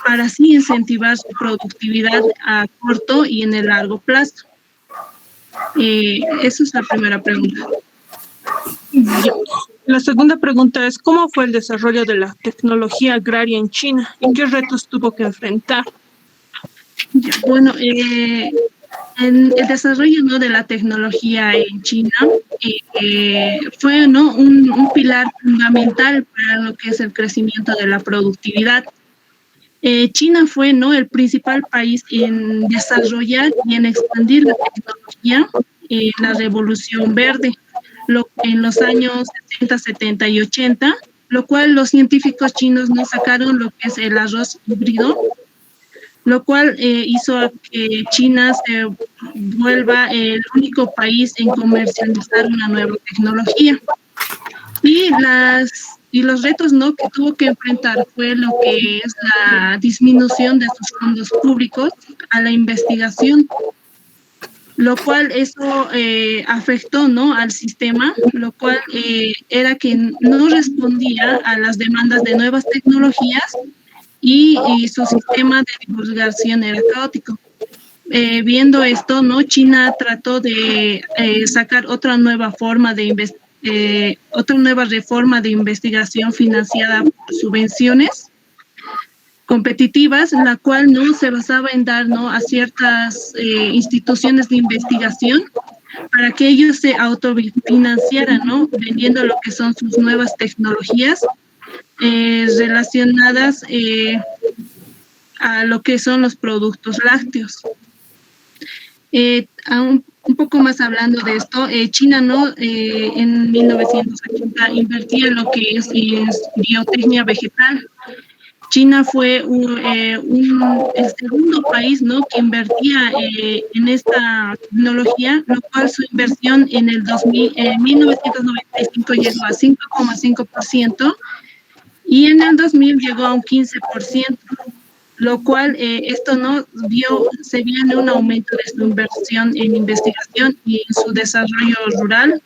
S11: para así incentivar su productividad a corto y en el largo plazo. Esa es la primera pregunta.
S3: La segunda pregunta es, ¿cómo fue el desarrollo de la tecnología agraria en China y qué retos tuvo que enfrentar?
S11: Bueno, el desarrollo de la tecnología en China fue un pilar fundamental para lo que es el crecimiento de la productividad. China fue el principal país en desarrollar y en expandir la tecnología en la Revolución Verde en los años 60, 70 y 80, lo cual los científicos chinos sacaron lo que es el arroz híbrido, lo cual hizo que China se vuelva el único país en comercializar una nueva tecnología. Y los retos que tuvo que enfrentar fue lo que es la disminución de sus fondos públicos a la investigación, lo cual eso afectó al sistema, lo cual era que no respondía a las demandas de nuevas tecnologías y su sistema de divulgación era caótico. Viendo esto, China trató de sacar otra nueva reforma de investigación financiada por subvenciones, competitivas, la cual no se basaba en dar, ¿no?, a ciertas instituciones de investigación para que ellos se autofinanciaran, ¿no?, vendiendo lo que son sus nuevas tecnologías relacionadas a lo que son los productos lácteos. Un poco más hablando de esto, China, ¿no?, en 1980 invertía en lo que es biotecnia vegetal. China fue el segundo país, ¿no?, que invertía en esta tecnología, lo cual su inversión en 1995 llegó a 5,5% y en el 2000 llegó a un 15%, lo cual esto no se viene un aumento de su inversión en investigación y en su desarrollo rural,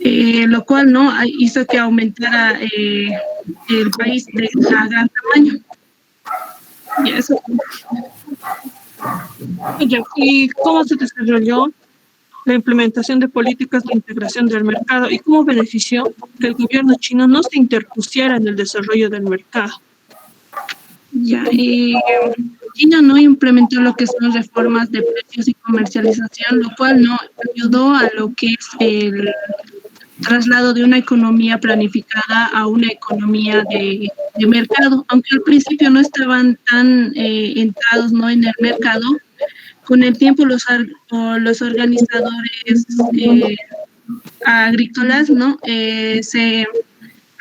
S11: lo cual no hizo que aumentara el país de gran tamaño. Y eso.
S3: ¿Y cómo se desarrolló la implementación de políticas de integración del mercado y cómo benefició que el gobierno chino no se interpusiera en el desarrollo del mercado?
S11: China no implementó lo que son reformas de precios y comercialización, lo cual no ayudó a lo que es el traslado de una economía planificada a una economía de mercado. Aunque al principio no estaban tan entrados, ¿no?, en el mercado, con el tiempo los organizadores agrícolas, ¿no?, se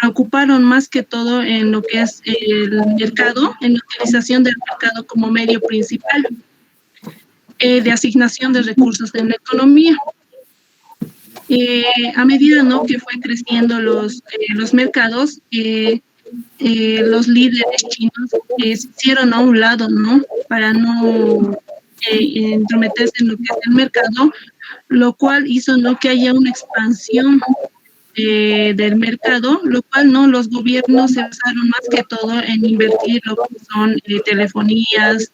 S11: preocuparon más que todo en lo que es el mercado, en la utilización del mercado como medio principal de asignación de recursos en la economía. A medida, ¿no?, que fue creciendo los mercados, los líderes chinos se hicieron a un lado, ¿no?, para no entrometerse en lo que es el mercado, lo cual hizo, ¿no?, que haya una expansión del mercado, lo cual no los gobiernos se basaron más que todo en invertir lo que son telefonías,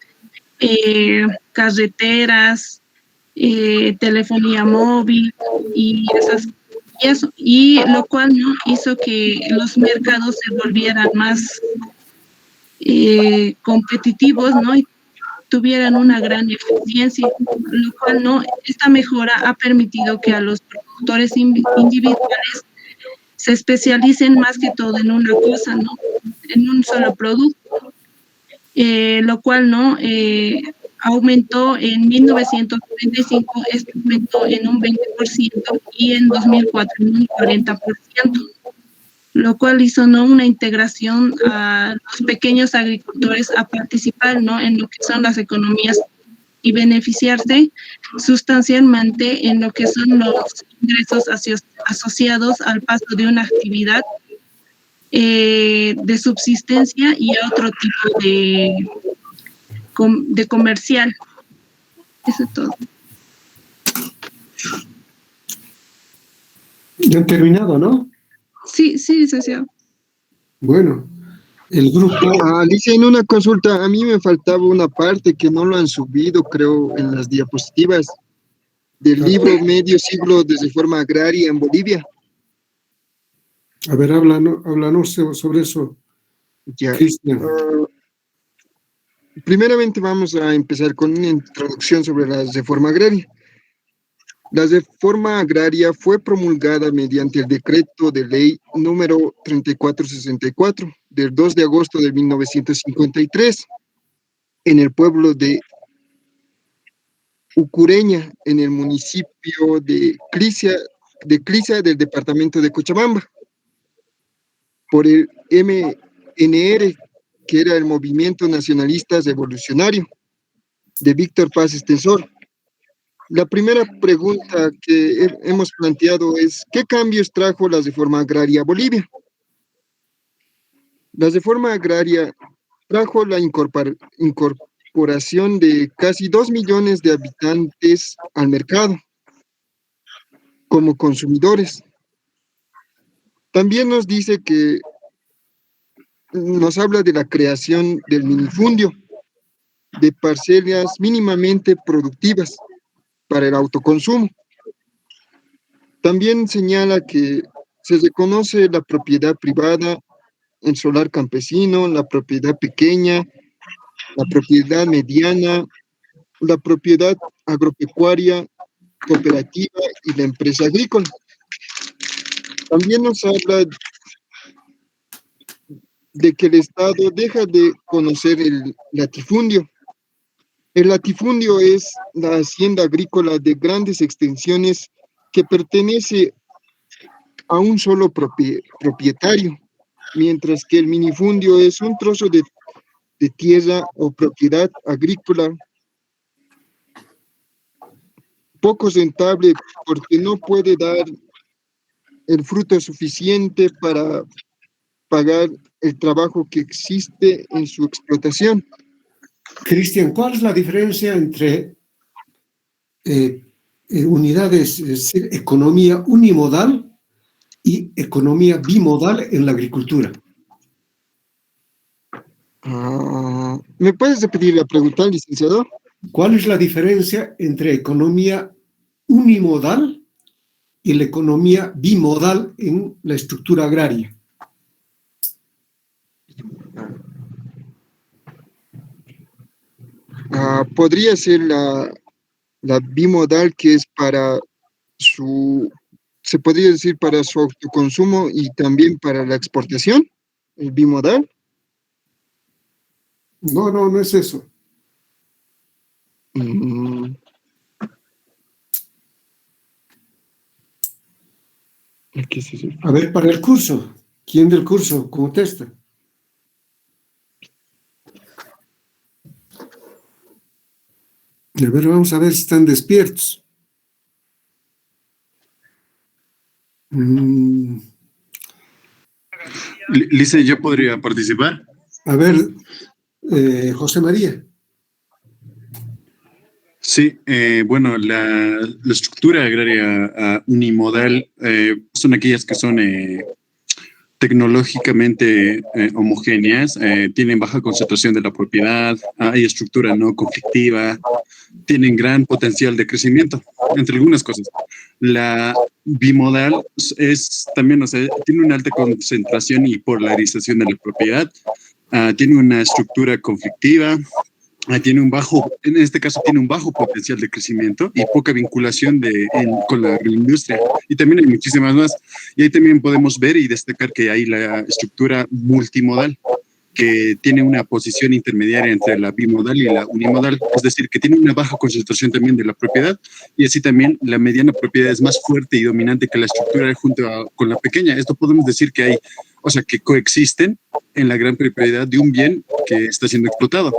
S11: carreteras, telefonía móvil y eso, y lo cual no hizo que los mercados se volvieran más competitivos, ¿no?, y tuvieran una gran eficiencia, lo cual no, esta mejora ha permitido que a los productores individuales se especialicen más que todo en una cosa, ¿no?, en un solo producto, lo cual no aumentó en 1995, esto aumentó en un 20% y en 2004 en un 40%, lo cual hizo, ¿no?, una integración a los pequeños agricultores a participar, ¿no?, en lo que son las economías y beneficiarse sustancialmente en lo que son los ingresos asociados al paso de una actividad de subsistencia y a otro tipo de comercial. Eso es todo.
S2: Ya han terminado, ¿no?
S11: Sí, licenciado.
S2: Bueno, el grupo...
S1: Alicia, en una consulta, a mí me faltaba una parte que no lo han subido, creo, en las diapositivas del libro Medio Siglo de Reforma Agraria en Bolivia.
S2: A ver, háblanos sobre eso, Cristian.
S1: Primeramente vamos a empezar con una introducción sobre la reforma agraria. La reforma agraria fue promulgada mediante el decreto de ley número 3464 del 2 de agosto de 1953 en el pueblo de Ucureña, en el municipio de Crisia del departamento de Cochabamba, por el MNR, que era el Movimiento Nacionalista Revolucionario, de Víctor Paz Estensor. La primera pregunta que hemos planteado es, ¿qué cambios trajo la reforma agraria a Bolivia? La reforma agraria trajo la incorporación de casi 2 millones de habitantes al mercado como consumidores. También nos dice que nos habla de la creación del minifundio, de parcelas mínimamente productivas para el autoconsumo. También señala que se reconoce la propiedad privada el solar campesino, la propiedad pequeña, la propiedad mediana, la propiedad agropecuaria, cooperativa y la empresa agrícola. También nos habla de que el Estado deja de conocer el latifundio. El latifundio es la hacienda agrícola de grandes extensiones que pertenece a un solo propietario, mientras que el minifundio es un trozo de tierra o propiedad agrícola poco rentable porque no puede dar el fruto suficiente para pagar el trabajo que existe en su explotación.
S2: Cristian, ¿cuál es la diferencia entre unidades, es decir, economía unimodal y economía bimodal en la agricultura?
S1: ¿Me puedes repetir la pregunta, licenciado?
S2: ¿Cuál es la diferencia entre economía unimodal y la economía bimodal en la estructura agraria?
S1: Podría ser la bimodal, que es para se podría decir para su autoconsumo y también para la exportación, el bimodal.
S2: No es eso. A ver, para el curso, ¿quién del curso contesta? A ver, vamos a ver si están despiertos.
S12: Lice, ¿yo podría participar?
S2: A ver, José María.
S12: Sí, bueno, la estructura agraria unimodal son aquellas que son tecnológicamente homogéneas, tienen baja concentración de la propiedad, hay estructura no conflictiva, tienen gran potencial de crecimiento, entre algunas cosas. La bimodal es también, o sea, tiene una alta concentración y polarización de la propiedad, tiene una estructura conflictiva, tiene un bajo, en este caso tiene un bajo potencial de crecimiento y poca vinculación con la agroindustria. Y también hay muchísimas más. Y ahí también podemos ver y destacar que hay la estructura multimodal, que tiene una posición intermediaria entre la bimodal y la unimodal, es decir, que tiene una baja concentración también de la propiedad y así también la mediana propiedad es más fuerte y dominante que la estructura con la pequeña. Esto podemos decir que hay, o sea, que coexisten en la gran propiedad de un bien que está siendo explotado.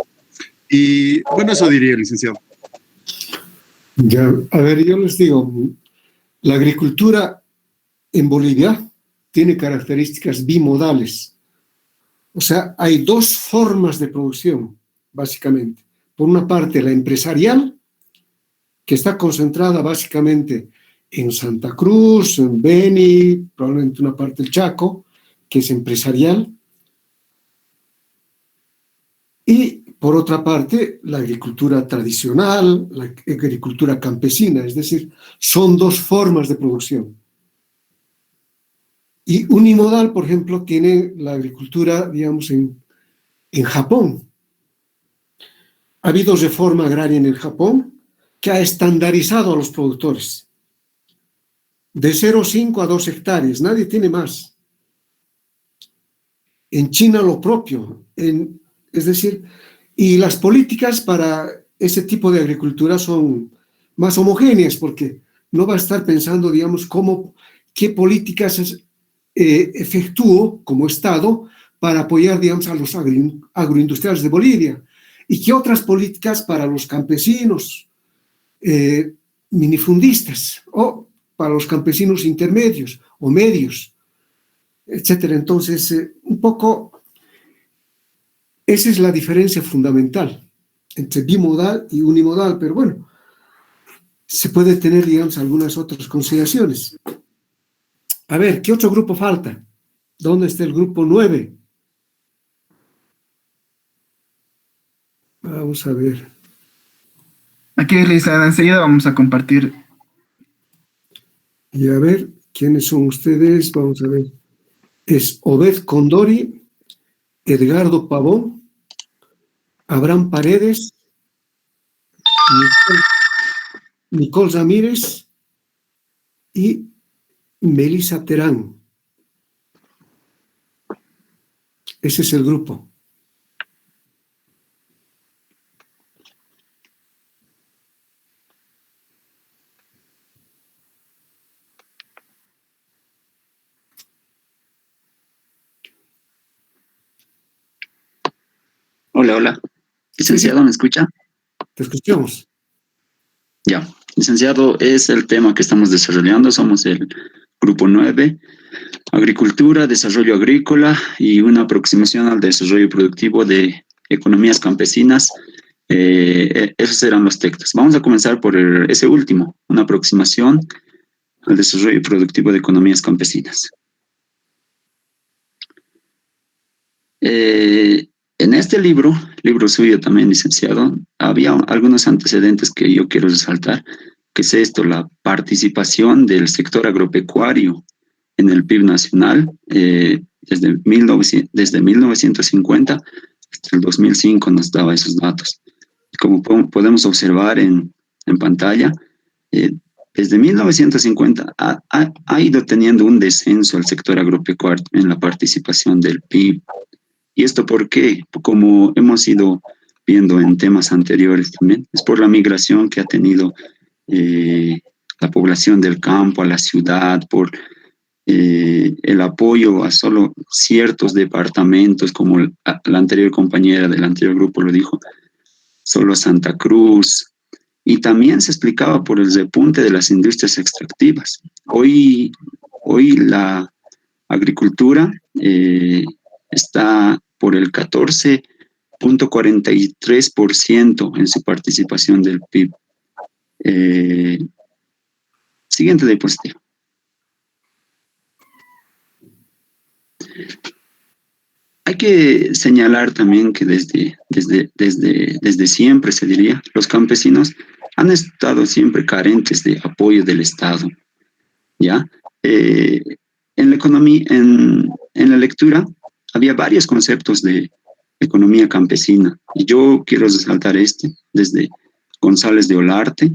S12: Y bueno, eso diría, licenciado.
S2: Ya, a ver, yo les digo, la agricultura en Bolivia tiene características bimodales. O sea, hay dos formas de producción, básicamente. Por una parte, la empresarial, que está concentrada básicamente en Santa Cruz, en Beni, probablemente una parte del Chaco, que es empresarial. Y por otra parte, la agricultura tradicional, la agricultura campesina, es decir, son dos formas de producción. Y unimodal, por ejemplo, tiene la agricultura, digamos, en Japón. Ha habido reforma agraria en el Japón que ha estandarizado a los productores. De 0,5 a 2 hectáreas, nadie tiene más. En China lo propio, es decir, y las políticas para ese tipo de agricultura son más homogéneas porque no va a estar pensando, digamos, qué políticas efectúo como Estado para apoyar, digamos, a los agroindustriales de Bolivia y qué otras políticas para los campesinos minifundistas o para los campesinos intermedios o medios, etcétera. Entonces, un poco... Esa es la diferencia fundamental entre bimodal y unimodal, pero bueno, se puede tener, digamos, algunas otras consideraciones. A ver, ¿qué otro grupo falta? ¿Dónde está el grupo 9? Vamos a ver.
S13: Aquí, Lisa, enseguida vamos a compartir.
S2: Y a ver, ¿quiénes son ustedes? Vamos a ver. Es Obed Condori, Edgardo Pavón, Abraham Paredes, Nicole Ramírez y Melissa Terán. Ese es el grupo.
S14: Hola. Licenciado, ¿me escucha?
S2: Te escuchamos.
S14: Ya. Licenciado, es el tema que estamos desarrollando. Somos el grupo 9, Agricultura, Desarrollo Agrícola y una aproximación al desarrollo productivo de economías campesinas. Esos eran los textos. Vamos a comenzar por ese último, una aproximación al desarrollo productivo de economías campesinas. En este libro suyo también, licenciado, había algunos antecedentes que yo quiero resaltar, que es esto, la participación del sector agropecuario en el PIB nacional desde 1950 hasta el 2005 nos daba esos datos. Como podemos observar en pantalla, desde 1950 ha ido teniendo un descenso el sector agropecuario en la participación del PIB. ¿Y esto por qué? Como hemos ido viendo en temas anteriores también, es por la migración que ha tenido la población del campo a la ciudad, por el apoyo a solo ciertos departamentos, como la anterior compañera del anterior grupo lo dijo, solo Santa Cruz, y también se explicaba por el repunte de las industrias extractivas. Hoy la agricultura está por el 14.43% en su participación del PIB. Siguiente diapositiva. Hay que señalar también que desde siempre, se diría, los campesinos han estado siempre carentes de apoyo del Estado, ¿ya? En la economía, en la lectura, había varios conceptos de economía campesina, y yo quiero resaltar desde González de Olarte,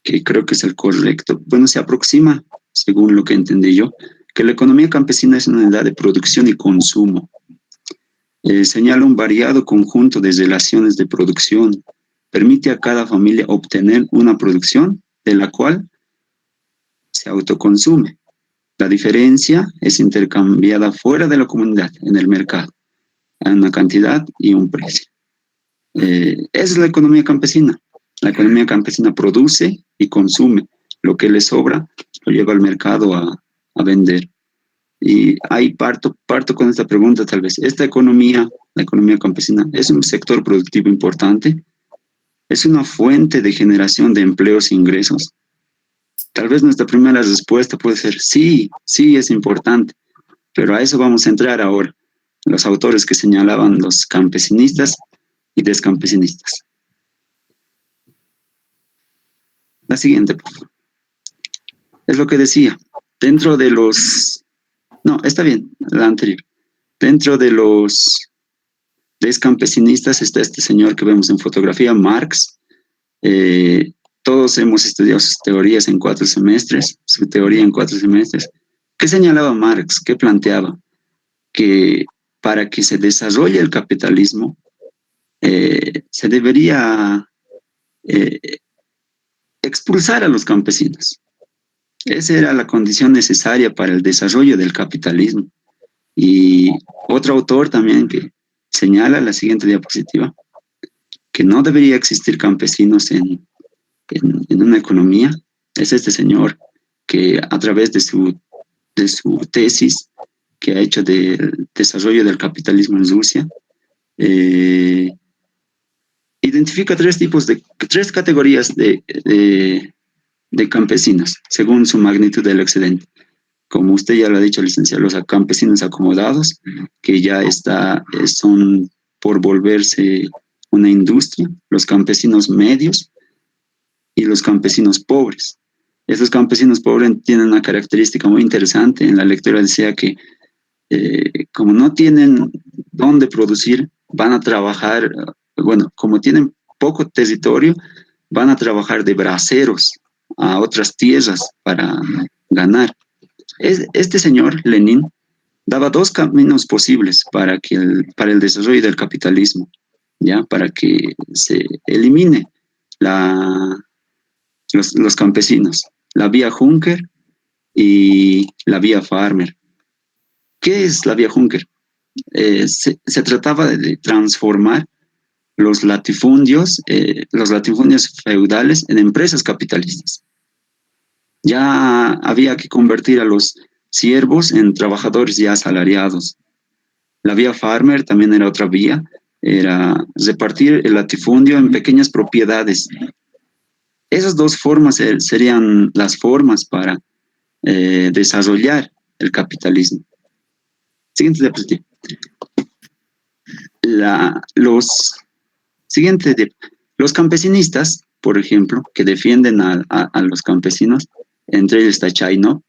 S14: que creo que es el correcto. Bueno, se aproxima, según lo que entendí yo, que la economía campesina es una unidad de producción y consumo. Señala un variado conjunto de relaciones de producción. Permite a cada familia obtener una producción de la cual se autoconsume. La diferencia es intercambiada fuera de la comunidad, en el mercado, a una cantidad y un precio. Esa es la economía campesina. La economía campesina produce y consume. Lo que le sobra lo lleva al mercado a vender. Y ahí parto con esta pregunta tal vez. ¿Esta economía, la economía campesina, es un sector productivo importante? ¿Es una fuente de generación de empleos e ingresos? Tal vez nuestra primera respuesta puede ser sí es importante, pero a eso vamos a entrar ahora. Los autores que señalaban los campesinistas y descampesinistas. La siguiente, por favor. Es lo que decía. Dentro de los... No, está bien, la anterior. Dentro de los descampesinistas está este señor que vemos en fotografía, Marx. Todos hemos estudiado sus teorías en 4 semestres, su teoría en 4 semestres. ¿Qué señalaba Marx? ¿Qué planteaba? Que para que se desarrolle el capitalismo, se debería expulsar a los campesinos. Esa era la condición necesaria para el desarrollo del capitalismo. Y otro autor también que señala la siguiente diapositiva, que no debería existir campesinos en una economía, es este señor que a través de su tesis que ha hecho del desarrollo del capitalismo en Rusia, identifica 3 categorías de campesinos, según su magnitud del excedente. Como usted ya lo ha dicho, licenciado, los campesinos acomodados, que ya son por volverse una industria, los campesinos medios y los campesinos pobres. Esos campesinos pobres tienen una característica muy interesante. En la lectura decía que como no tienen dónde producir, van a trabajar, bueno, como tienen poco territorio, van a trabajar de braceros a otras tierras para ganar. Este señor, Lenin, daba dos caminos posibles para el desarrollo del capitalismo, ¿ya? Para que se elimine los campesinos, la vía Juncker y la vía Farmer. ¿Qué es la vía Juncker? Se trataba de transformar los latifundios feudales en empresas capitalistas. Ya había que convertir a los siervos en trabajadores ya asalariados. La vía Farmer también era otra vía, era repartir el latifundio en pequeñas propiedades. Esas dos formas serían las formas para desarrollar el capitalismo. Siguiente diapositiva. Los campesinistas, por ejemplo, que defienden a los campesinos, entre ellos está Chaynov,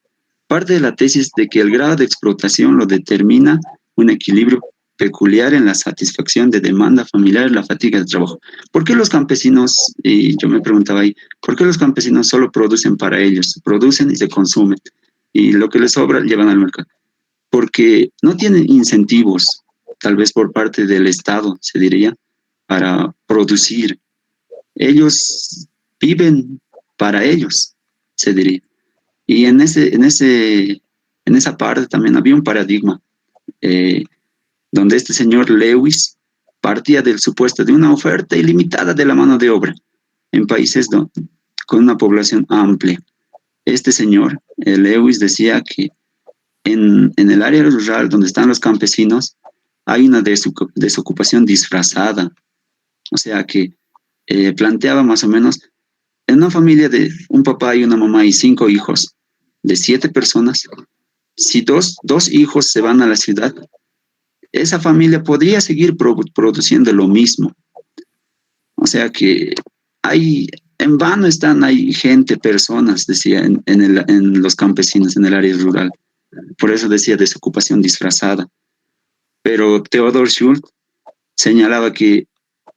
S14: parte de la tesis de que el grado de explotación lo determina un equilibrio peculiar en la satisfacción de demanda familiar y la fatiga de trabajo. ¿Por qué los campesinos, y yo me preguntaba ahí, por qué los campesinos solo producen para ellos? Producen y se consumen, y lo que les sobra llevan al mercado. Porque no tienen incentivos, tal vez por parte del Estado, se diría, para producir. Ellos viven para ellos, se diría. Y en esa parte también había un paradigma donde este señor Lewis partía del supuesto de una oferta ilimitada de la mano de obra en países con una población amplia. Este señor Lewis decía que en el área rural donde están los campesinos hay una desocupación disfrazada. O sea que planteaba más o menos, en una familia de un papá y una mamá y 5 hijos, de 7 personas, si dos hijos se van a la ciudad, esa familia podría seguir produciendo lo mismo. O sea que en vano hay gente, personas, decía, en los campesinos, en el área rural. Por eso decía desocupación disfrazada. Pero Theodor Schultz señalaba que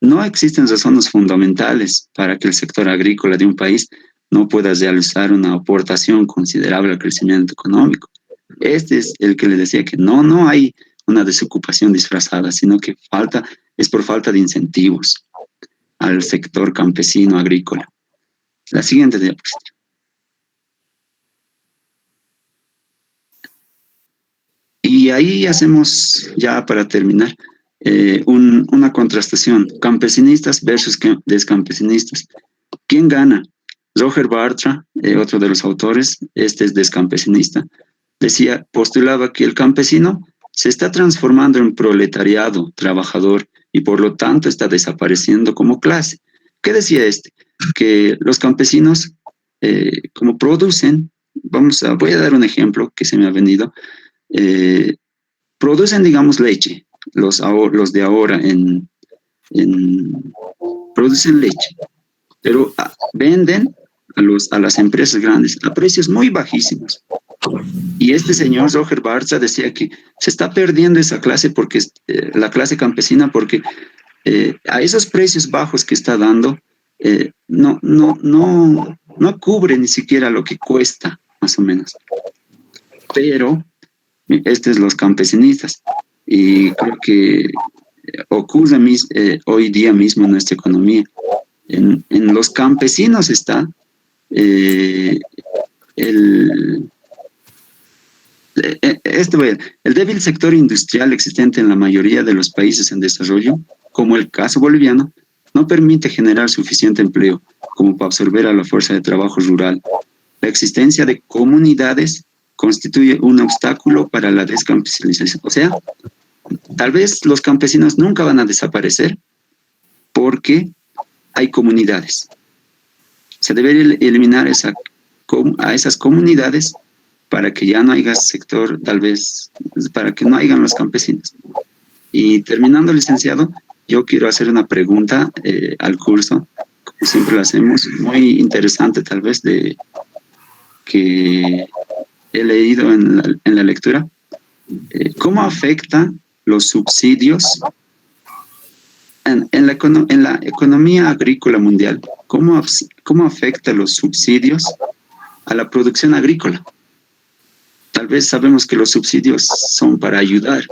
S14: no existen razones fundamentales para que el sector agrícola de un país no pueda realizar una aportación considerable al crecimiento económico. Este es el que le decía que no hay una desocupación disfrazada, sino que es por falta de incentivos al sector campesino agrícola. La siguiente diapositiva. Y ahí hacemos, ya para terminar, una contrastación, campesinistas versus descampesinistas. ¿Quién gana? Roger Bartra, otro de los autores, este es descampesinista, postulaba que el campesino se está transformando en proletariado, trabajador, y por lo tanto está desapareciendo como clase. ¿Qué decía este? Que los campesinos, como producen, voy a dar un ejemplo que se me ha venido, producen, digamos, leche, los de ahora producen leche, pero venden a las empresas grandes a precios muy bajísimos. Y este señor Roger Bartra decía que se está perdiendo esa clase la clase campesina, porque a esos precios bajos que está dando no cubre ni siquiera lo que cuesta, más o menos. Pero estos los campesinistas, y creo que ocurre hoy día mismo en nuestra economía. En los campesinos está el débil sector industrial existente en la mayoría de los países en desarrollo, como el caso boliviano, no permite generar suficiente empleo como para absorber a la fuerza de trabajo rural. La existencia de comunidades constituye un obstáculo para la descampesinización. O sea, tal vez los campesinos nunca van a desaparecer porque hay comunidades. Se debe eliminar a esas comunidades para que ya no haya sector, tal vez, para que no hayan los campesinos. Y terminando, licenciado, yo quiero hacer una pregunta al curso, como siempre lo hacemos, muy interesante tal vez, que he leído en la lectura. ¿cómo afecta los subsidios en la economía agrícola mundial? ¿Cómo afecta los subsidios a la producción agrícola? Tal vez sabemos que los subsidios son para ayudar,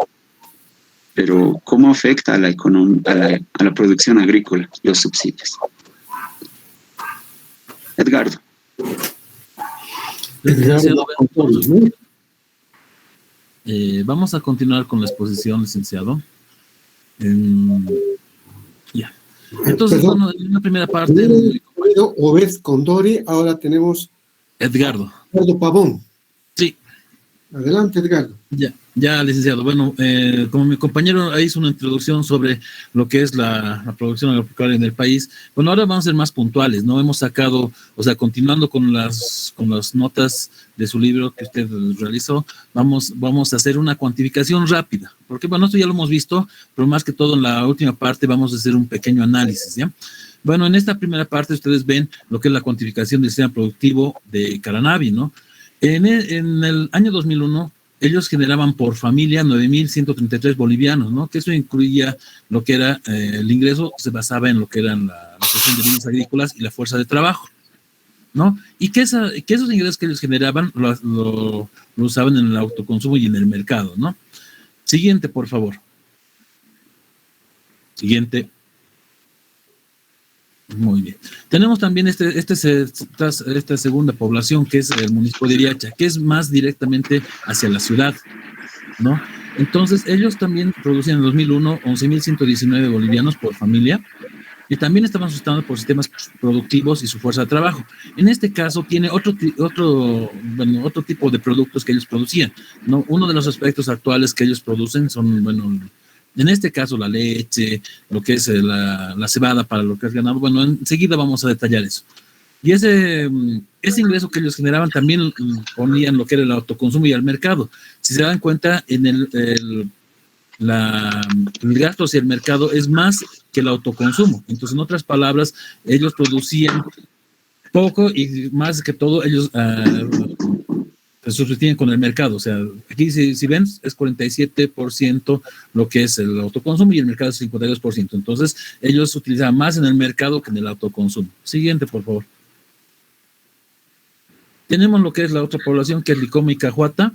S14: pero ¿cómo afecta a la a la producción agrícola los subsidios? Edgardo.
S7: Licenciado, vamos a continuar con la exposición, licenciado. Ya. Entonces,
S2: Perdón.
S7: bueno, en la primera parte...
S2: Obed Condori, ahora tenemos...
S7: Edgardo.
S2: Edgardo Pavón.
S7: Sí.
S2: Adelante, Edgardo.
S7: Ya, licenciado. Bueno, como mi compañero hizo una introducción sobre lo que es la producción agropecuaria en el país, bueno, ahora vamos a ser más puntuales, ¿no? Hemos sacado, o sea, continuando con las notas de su libro que usted realizó, vamos a hacer una cuantificación rápida, porque, bueno, esto ya lo hemos visto, pero más que todo en la última parte vamos a hacer un pequeño análisis, ¿ya? Bueno, en esta primera parte ustedes ven lo que es la cuantificación del sistema productivo de Caranavi, ¿no? En el año 2001, ellos generaban por familia 9.133 bolivianos, ¿no? Que eso incluía lo que era el ingreso, se basaba en lo que eran la gestión de bienes agrícolas y la fuerza de trabajo, ¿no? Y que esos ingresos que ellos generaban lo usaban en el autoconsumo y en el mercado, ¿no? Siguiente, por favor. Siguiente. Muy bien. Tenemos también esta segunda población, que es el municipio de Viacha, que es más directamente hacia la ciudad, ¿no? Entonces, ellos también producían en 2001 11.119 bolivianos por familia y también estaban sustentados por sistemas productivos y su fuerza de trabajo. En este caso, tiene otro tipo de productos que ellos producían, ¿no? Uno de los aspectos actuales que ellos producen son, bueno, en este caso, la leche, lo que es la cebada para lo que es ganado. Bueno, enseguida vamos a detallar eso. Y ese ingreso que ellos generaban también ponían lo que era el autoconsumo y el mercado. Si se dan cuenta, en el gasto hacia el mercado es más que el autoconsumo. Entonces, en otras palabras, ellos producían poco y más que todo ellos se sustituyen con el mercado. O sea, aquí si ven es 47% lo que es el autoconsumo y el mercado es 52%. Entonces, ellos utilizaban más en el mercado que en el autoconsumo. Siguiente, por favor. Tenemos lo que es la otra población, que es Licoma y Cajuata.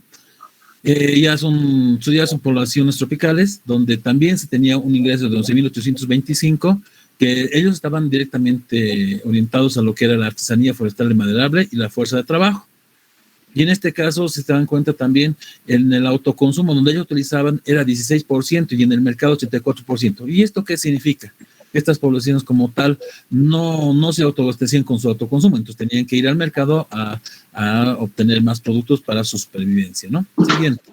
S7: Ya son poblaciones tropicales, donde también se tenía un ingreso de 11.825, que ellos estaban directamente orientados a lo que era la artesanía forestal y maderable y la fuerza de trabajo. Y en este caso, si se dan cuenta también, en el autoconsumo donde ellos utilizaban era 16% y en el mercado 84%. ¿Y esto qué significa? Estas poblaciones como tal no se autoabastecían con su autoconsumo, entonces tenían que ir al mercado a obtener más productos para su supervivencia, ¿no? Siguiente.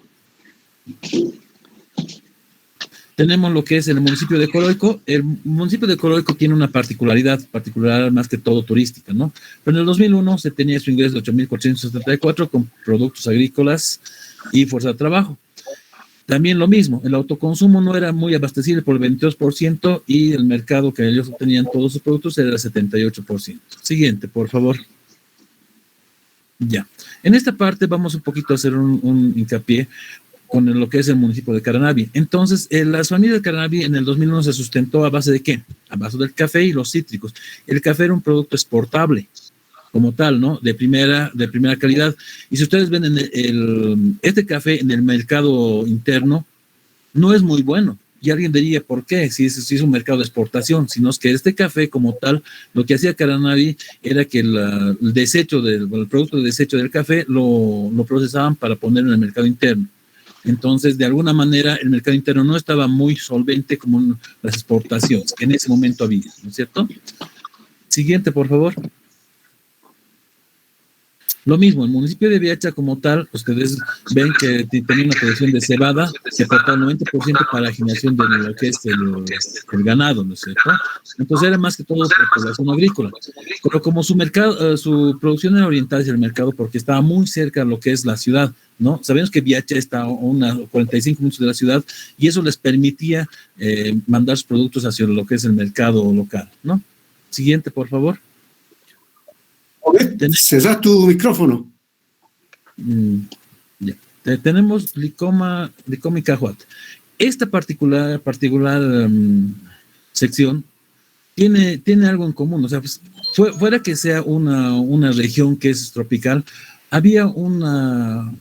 S7: Tenemos lo que es el municipio de Coroico. El municipio de Coroico tiene una particular más que todo turística, ¿no? Pero en el 2001 se tenía su ingreso de 8.474 con productos agrícolas y fuerza de trabajo. También lo mismo, el autoconsumo no era muy abastecible por el 22% y el mercado que ellos obtenían todos sus productos era el 78%. Siguiente, por favor. Ya. En esta parte vamos un poquito a hacer un hincapié con lo que es el municipio de Caranavi. Entonces, las familias de Caranavi en el 2001 se sustentó a base de ¿qué? A base del café y los cítricos. El café era un producto exportable como tal, ¿no? De primera calidad. Y si ustedes ven este café en el mercado interno, no es muy bueno. Y alguien diría, ¿por qué? Si es un mercado de exportación, sino es que este café como tal, lo que hacía Caranavi era que el producto de desecho del café lo procesaban para ponerlo en el mercado interno. Entonces, de alguna manera, el mercado interno no estaba muy solvente como las exportaciones que en ese momento había, ¿no es cierto? Siguiente, por favor. Lo mismo, el municipio de Viacha como tal, ustedes ven que tenía una producción de cebada que aportaba el 90% para la generación de lo que es el ganado, ¿no es cierto? Entonces era más que todo por población agrícola. Pero como su su producción era orientada hacia el mercado porque estaba muy cerca de lo que es la ciudad, ¿no? Sabemos que Viacha está a unos 45 minutos de la ciudad y eso les permitía mandar sus productos hacia lo que es el mercado local, ¿no? Siguiente, por favor.
S2: Cesar tu micrófono.
S7: Ya. Tenemos Licoma y Cajuat. Esta particular sección tiene algo en común. O sea, pues, fuera que sea una región que es tropical, había una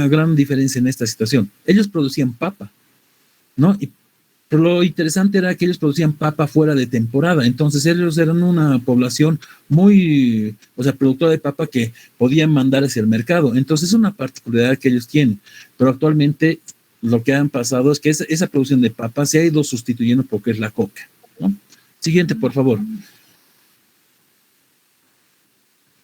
S7: gran diferencia en esta situación. Ellos producían papa, ¿no? Pero lo interesante era que ellos producían papa fuera de temporada, entonces ellos eran una población muy, productora de papa que podían mandar hacia el mercado. Entonces es una particularidad que ellos tienen, pero actualmente lo que han pasado es que esa producción de papa se ha ido sustituyendo por lo que es la coca, ¿no? Siguiente, por favor.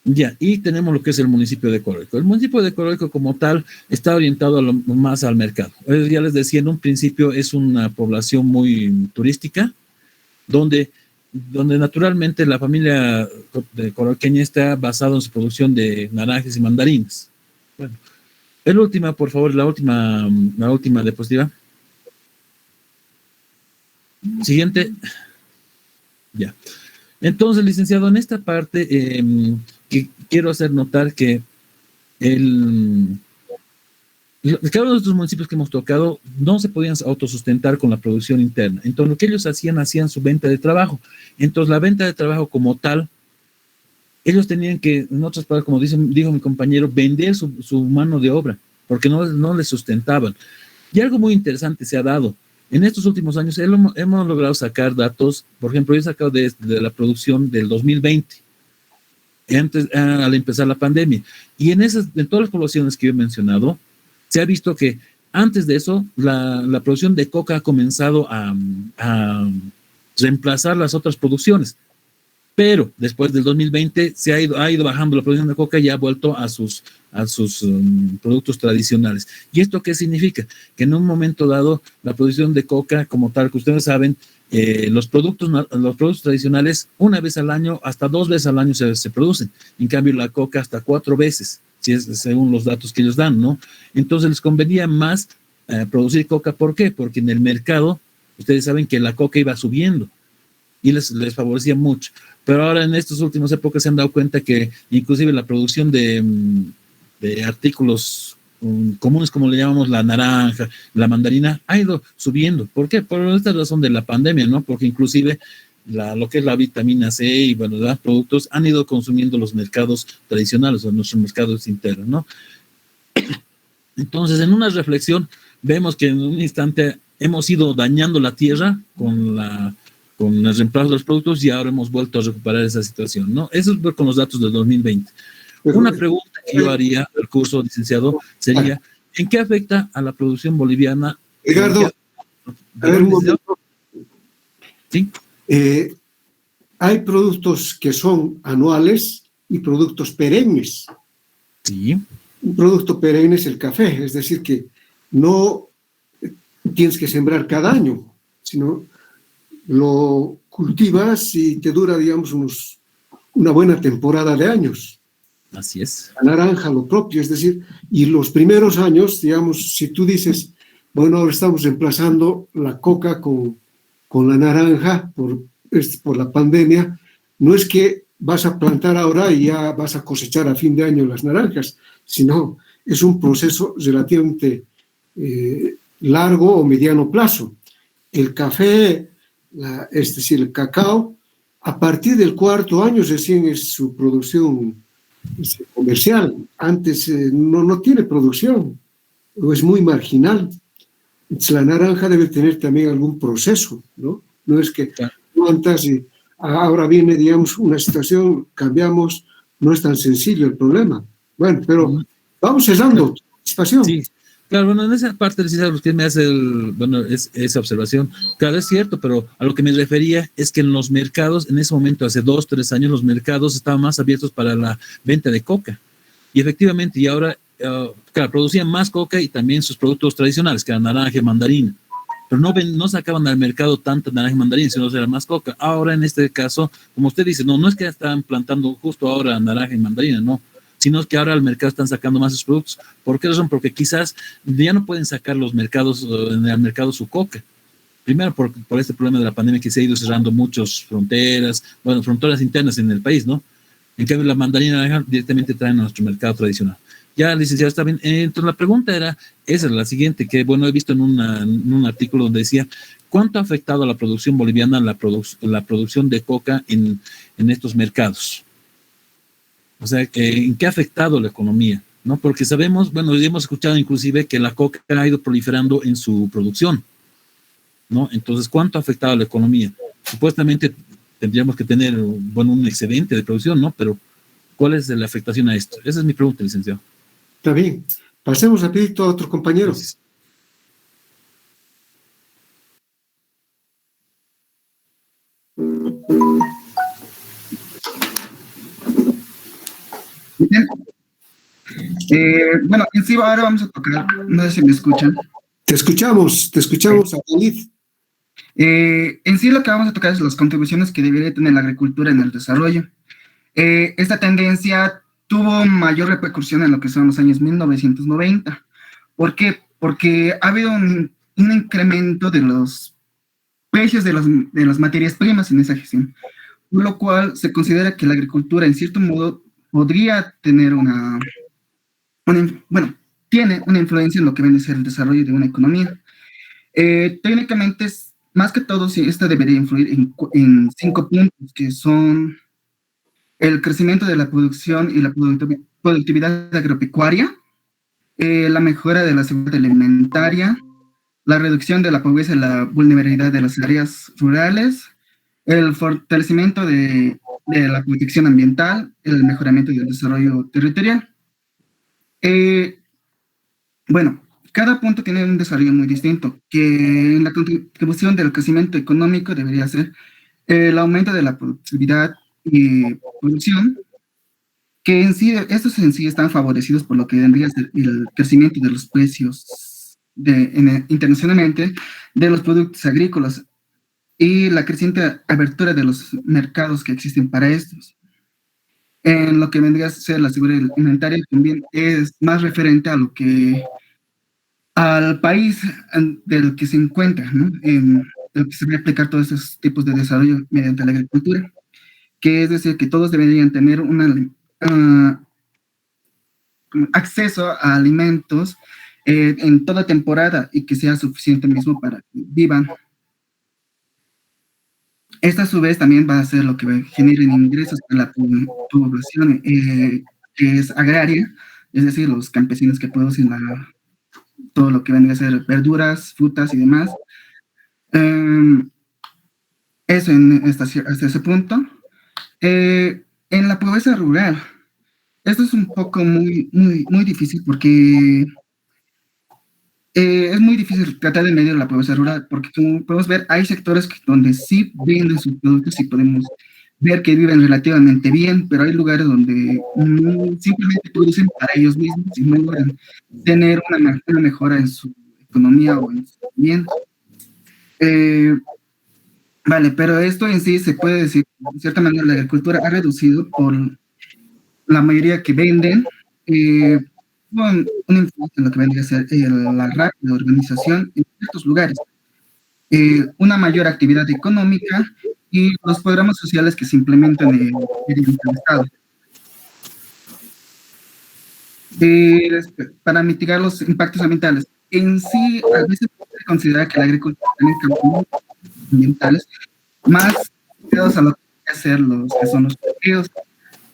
S7: Ya, y tenemos lo que es el municipio de Coroico. El municipio de Coroico como tal está orientado más al mercado. Ya les decía, en un principio es una población muy turística, donde naturalmente la familia de coroiqueña está basada en su producción de naranjas y mandarinas. Bueno, la última, por favor, la última diapositiva. Siguiente. Ya. Entonces, licenciado, en esta parte que quiero hacer notar que cada uno de estos municipios que hemos tocado no se podían autosustentar con la producción interna. Entonces, lo que ellos hacían su venta de trabajo. Entonces, la venta de trabajo como tal, ellos tenían que, en otras palabras, como dijo mi compañero, vender su mano de obra, porque no les sustentaban. Y algo muy interesante se ha dado. En estos últimos años hemos logrado sacar datos. Por ejemplo, yo he sacado de la producción del 2020, al empezar la pandemia. Y en todas las poblaciones que yo he mencionado, se ha visto que antes de eso, la producción de coca ha comenzado a reemplazar las otras producciones. Pero después del 2020 ha ido bajando la producción de coca y ha vuelto a sus productos tradicionales. ¿Y esto qué significa? Que en un momento dado la producción de coca, como tal, que ustedes saben, los productos tradicionales una vez al año, hasta 2 veces al año se producen. En cambio, la coca hasta 4 veces, según los datos que ellos dan, ¿no? Entonces les convenía más producir coca. ¿Por qué? Porque en el mercado, ustedes saben que la coca iba subiendo y les favorecía mucho. Pero ahora en estas últimas épocas se han dado cuenta que inclusive la producción de artículos comunes, como le llamamos la naranja, la mandarina, ha ido subiendo. ¿Por qué? Por esta razón de la pandemia, ¿no? Porque inclusive lo que es la vitamina C y los productos han ido consumiendo los mercados tradicionales o nuestros mercados internos, ¿no? Entonces, en una reflexión, vemos que en un instante hemos ido dañando la tierra con el reemplazo de los productos y ahora hemos vuelto a recuperar esa situación, ¿no? Eso es con los datos del 2020. Una pregunta que yo haría al curso, licenciado, sería, ¿en qué afecta a la producción boliviana?
S2: Ricardo, a ver un momento.
S7: ¿Sí?
S2: Hay productos que son anuales y productos perennes.
S7: Sí.
S2: Un producto perenne es el café, es decir, que no tienes que sembrar cada año, sino lo cultivas y te dura, digamos, una buena temporada de años.
S7: Así es.
S2: La naranja, lo propio, es decir, y los primeros años, digamos, si tú dices, bueno, ahora estamos reemplazando la coca con la naranja por la pandemia, no es que vas a plantar ahora y ya vas a cosechar a fin de año las naranjas, sino es un proceso relativamente largo o mediano plazo. El café, es decir, el cacao, a partir del 4º año recién es su producción comercial. Antes no tiene producción, o es muy marginal. Entonces, la naranja debe tener también algún proceso, ¿no? No es que plantas y ahora viene, digamos, una situación, cambiamos, no es tan sencillo el problema. Bueno, pero vamos cerrando. Participación.
S7: Sí. Claro, bueno, en esa parte, usted me hace esa observación. Claro, es cierto, pero a lo que me refería es que en los mercados, en ese momento, hace 2, 3 años, los mercados estaban más abiertos para la venta de coca. Y efectivamente, y ahora, claro, producían más coca y también sus productos tradicionales, que eran naranja y mandarina. Pero no sacaban al mercado tanta naranja y mandarina, sino era más coca. Ahora, en este caso, como usted dice, no es que estaban plantando justo ahora naranja y mandarina, no, sino que ahora al mercado están sacando más sus productos. ¿Por qué razón? Porque quizás ya no pueden sacar los mercados, en el mercado su coca. Primero por este problema de la pandemia que se ha ido cerrando muchas fronteras internas en el país, ¿no? En cambio, la mandarina naranja directamente traen a nuestro mercado tradicional. Ya, licenciado, está bien. Entonces la pregunta era, esa es la siguiente, que bueno, he visto en un artículo donde decía, ¿cuánto ha afectado a la producción boliviana la producción de coca en estos mercados? O sea, ¿en qué ha afectado la economía? ¿No? Porque sabemos, bueno, hemos escuchado inclusive que la coca ha ido proliferando en su producción, ¿no? Entonces, ¿cuánto ha afectado a la economía? Supuestamente tendríamos que tener, bueno, un excedente de producción, ¿no? Pero, ¿cuál es la afectación a esto? Esa es mi pregunta, licenciado.
S2: Está bien. Pasemos rapidito a otro compañero.
S7: Gracias.
S13: Bien. Bueno, en sí ahora vamos a tocar, no sé si me escuchan.
S2: Te escuchamos, Adalid.
S13: En sí lo que vamos a tocar es las contribuciones que debería tener la agricultura en el desarrollo. Esta tendencia tuvo mayor repercusión en lo que son los años 1990. ¿Por qué? Porque ha habido un incremento de los precios de las materias primas en esa gestión, por lo cual se considera que la agricultura en cierto modo podría tener tiene una influencia en lo que viene a ser el desarrollo de una economía. Técnicamente, más que todo, sí, esta debería influir en 5 puntos, que son el crecimiento de la producción y la productividad agropecuaria, la mejora de la seguridad alimentaria, la reducción de la pobreza y la vulnerabilidad de las áreas rurales, el fortalecimiento de la protección ambiental, el mejoramiento del desarrollo territorial. Bueno, cada punto tiene un desarrollo muy distinto, que en la contribución del crecimiento económico debería ser el aumento de la productividad y producción, que en sí, estos en sí están favorecidos por lo que vendría a ser el crecimiento de los precios internacionalmente de los productos agrícolas y la creciente abertura de los mercados que existen para estos. En lo que vendría a ser la seguridad alimentaria también es más referente a lo que al país del que se encuentra, ¿no? En el que se va a aplicar todos esos tipos de desarrollo mediante la agricultura, que es decir, que todos deberían tener acceso a alimentos en toda temporada y que sea suficiente mismo para que vivan. Esta a su vez también va a ser lo que genere ingresos para la población que es agraria, es decir, los campesinos que producen todo lo que vendría a ser verduras, frutas y demás. Eso hasta ese punto. En la pobreza rural, esto es un poco muy difícil porque es muy difícil tratar de medir la pobreza rural, porque como podemos ver, hay sectores donde sí venden sus productos y podemos ver que viven relativamente bien, pero hay lugares donde simplemente producen para ellos mismos y no logran tener una mejora en su economía o en su vivienda. Vale, pero esto en sí se puede decir, de cierta manera, la agricultura ha reducido por la mayoría que venden, una influencia en lo que vendría a ser la rápida organización en ciertos lugares, una mayor actividad económica y los programas sociales que se implementan en el Estado. Para mitigar los impactos ambientales. En sí, a veces se considera que la agricultura tiene campos ambientales más asociados a lo que hacer los que son los cultivos,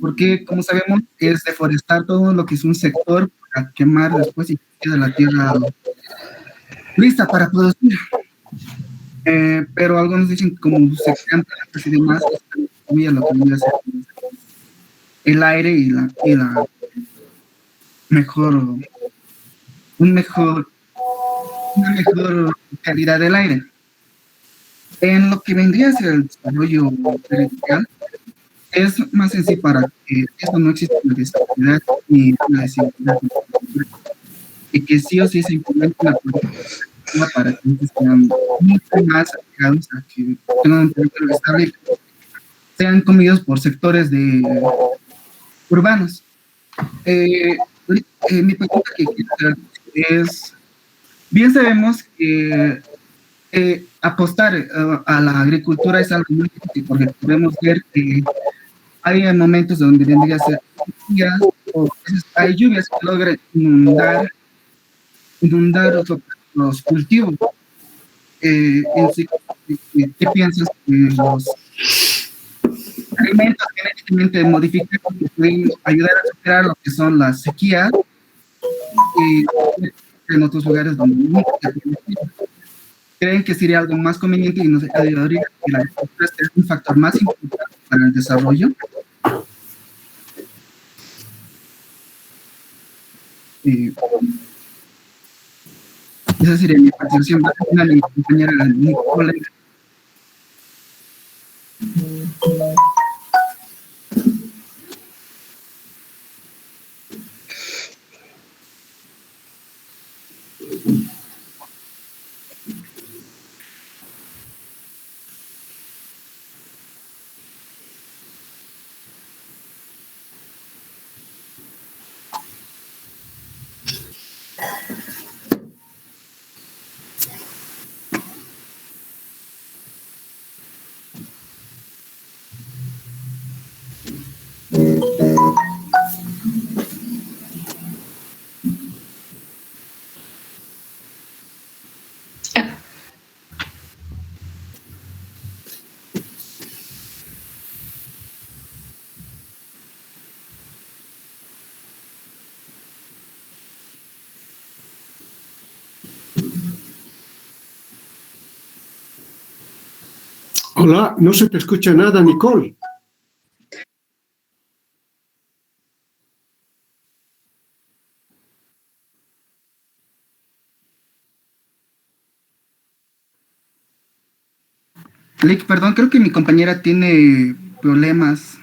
S13: porque como sabemos es deforestar todo lo que es un sector para quemar después y queda la tierra lista para producir. Pero algunos dicen como se crean plantas y demás, a lo que viene a ser el aire y la una mejor calidad del aire. En lo que vendría a ser el desarrollo territorial, es más sencillo para que esto no exista una desigualdad ni una desigualdad, y que sí o sí se implemente una política para que sean mucho más allegados a que tengan un territorio estable, sean comidos por sectores urbanos. Mi pregunta que quiero hacer es, bien sabemos que apostar a la agricultura es algo muy difícil, porque podemos ver que hay momentos donde vendría a ser hay lluvias que logran inundar los cultivos. ¿Qué piensas de los alimentos genéticamente modificados que pueden ayudar a superar lo que son las sequías y en otros lugares donde nunca se puede? ¿Creen que sería algo más conveniente y nos ayudaría que la agricultura sea un factor más importante para el desarrollo? Esa sería mi participación. Va a terminar mi compañera Nicola.
S2: Hola, no se te escucha nada, Nicole.
S13: Lick, perdón, creo que mi compañera tiene problemas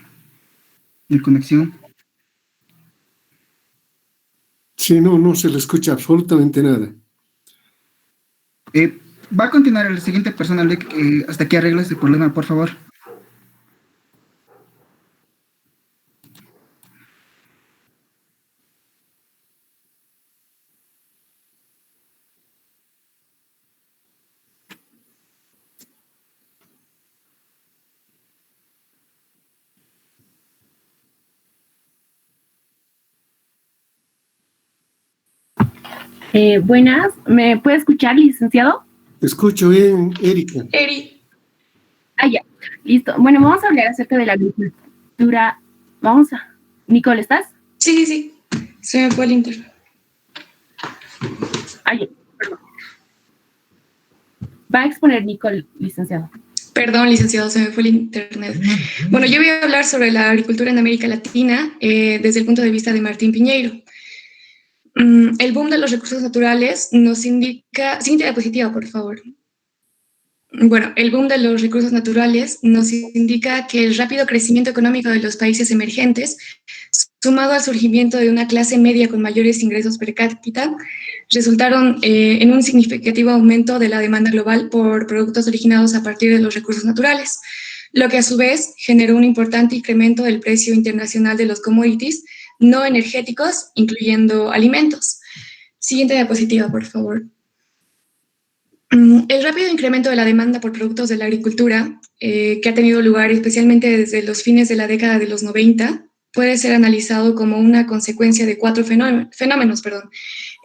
S13: de conexión.
S2: Sí, no se le escucha absolutamente nada.
S13: Va a continuar la siguiente persona, Lick, hasta que arregle ese problema, por favor.
S15: Buenas, ¿me puede escuchar, licenciado?
S2: Te escucho bien, Erika.
S15: Ah, ya, listo. Bueno, vamos a hablar acerca de la agricultura. Nicole, ¿estás?
S16: Sí. Se me fue el internet.
S15: Ah, ya, perdón. Va a exponer Nicole, licenciado.
S16: Perdón, licenciado, se me fue el internet. Bueno, yo voy a hablar sobre la agricultura en América Latina desde el punto de vista de Martín Piñeiro. El boom de los recursos naturales nos indica... Siguiente diapositiva, por favor. Bueno, el boom de los recursos naturales nos indica que el rápido crecimiento económico de los países emergentes, sumado al surgimiento de una clase media con mayores ingresos per cápita, resultaron en un significativo aumento de la demanda global por productos originados a partir de los recursos naturales, lo que a su vez generó un importante incremento del precio internacional de los commodities no energéticos, incluyendo alimentos. Siguiente diapositiva, por favor. El rápido incremento de la demanda por productos de la agricultura, que ha tenido lugar especialmente desde los fines de la década de los 90, puede ser analizado como una consecuencia de cuatro fenómenos.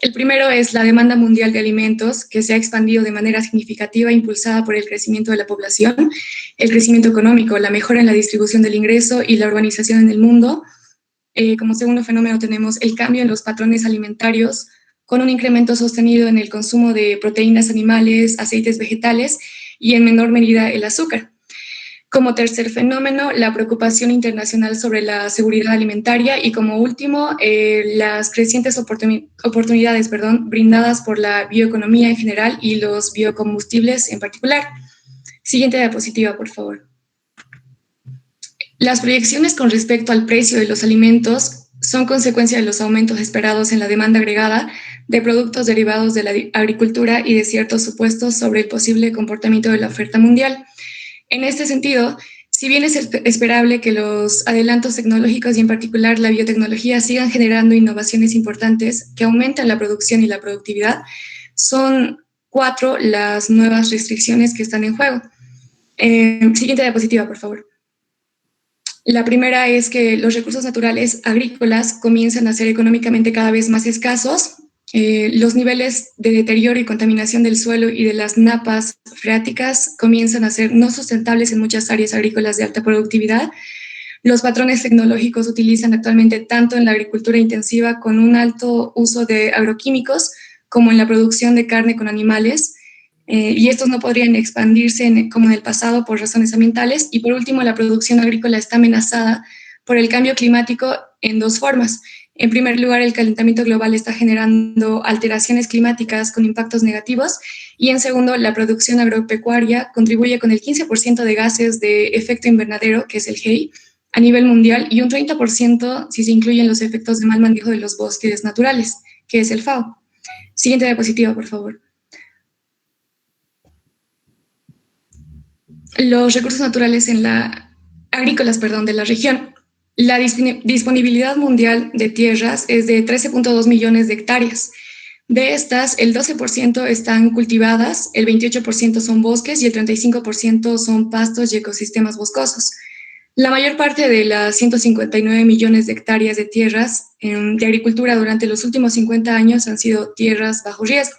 S16: El primero es la demanda mundial de alimentos, que se ha expandido de manera significativa, impulsada por el crecimiento de la población, el crecimiento económico, la mejora en la distribución del ingreso y la urbanización en el mundo. Como segundo fenómeno tenemos el cambio en los patrones alimentarios, con un incremento sostenido en el consumo de proteínas animales, aceites vegetales y en menor medida el azúcar. Como tercer fenómeno, la preocupación internacional sobre la seguridad alimentaria y como último, las crecientes oportunidades brindadas por la bioeconomía en general y los biocombustibles en particular. Siguiente diapositiva, por favor. Las proyecciones con respecto al precio de los alimentos son consecuencia de los aumentos esperados en la demanda agregada de productos derivados de la agricultura y de ciertos supuestos sobre el posible comportamiento de la oferta mundial. En este sentido, si bien es esperable que los adelantos tecnológicos y en particular la biotecnología sigan generando innovaciones importantes que aumentan la producción y la productividad, son 4 las nuevas restricciones que están en juego. Siguiente diapositiva, por favor. La primera es que los recursos naturales agrícolas comienzan a ser económicamente cada vez más escasos. Los niveles de deterioro y contaminación del suelo y de las napas freáticas comienzan a ser no sustentables en muchas áreas agrícolas de alta productividad. Los patrones tecnológicos se utilizan actualmente tanto en la agricultura intensiva con un alto uso de agroquímicos como en la producción de carne con animales. Y estos no podrían expandirse como en el pasado por razones ambientales. Y por último, la producción agrícola está amenazada por el cambio climático en dos formas. En primer lugar, el calentamiento global está generando alteraciones climáticas con impactos negativos. Y en segundo, la producción agropecuaria contribuye con el 15% de gases de efecto invernadero, que es el GEI, a nivel mundial, y un 30% si se incluyen los efectos de mal manejo de los bosques naturales, que es el FAO. Siguiente diapositiva, por favor. Los recursos naturales agrícolas de la región. La disponibilidad mundial de tierras es de 13.2 millones de hectáreas. De estas, el 12% están cultivadas, el 28% son bosques y el 35% son pastos y ecosistemas boscosos. La mayor parte de las 159 millones de hectáreas de tierras de agricultura durante los últimos 50 años han sido tierras bajo riesgo.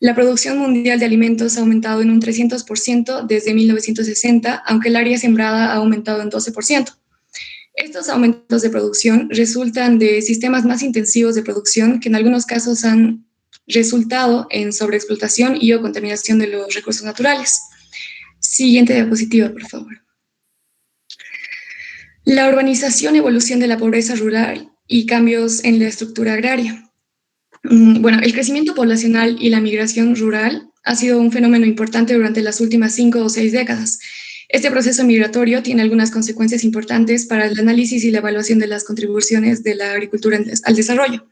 S16: La producción mundial de alimentos ha aumentado en un 300% desde 1960, aunque el área sembrada ha aumentado en 12%. Estos aumentos de producción resultan de sistemas más intensivos de producción que en algunos casos han resultado en sobreexplotación y o contaminación de los recursos naturales. Siguiente diapositiva, por favor. La urbanización, evolución de la pobreza rural y cambios en la estructura agraria. Bueno, el crecimiento poblacional y la migración rural ha sido un fenómeno importante durante las últimas 5 o 6 décadas. Este proceso migratorio tiene algunas consecuencias importantes para el análisis y la evaluación de las contribuciones de la agricultura al desarrollo.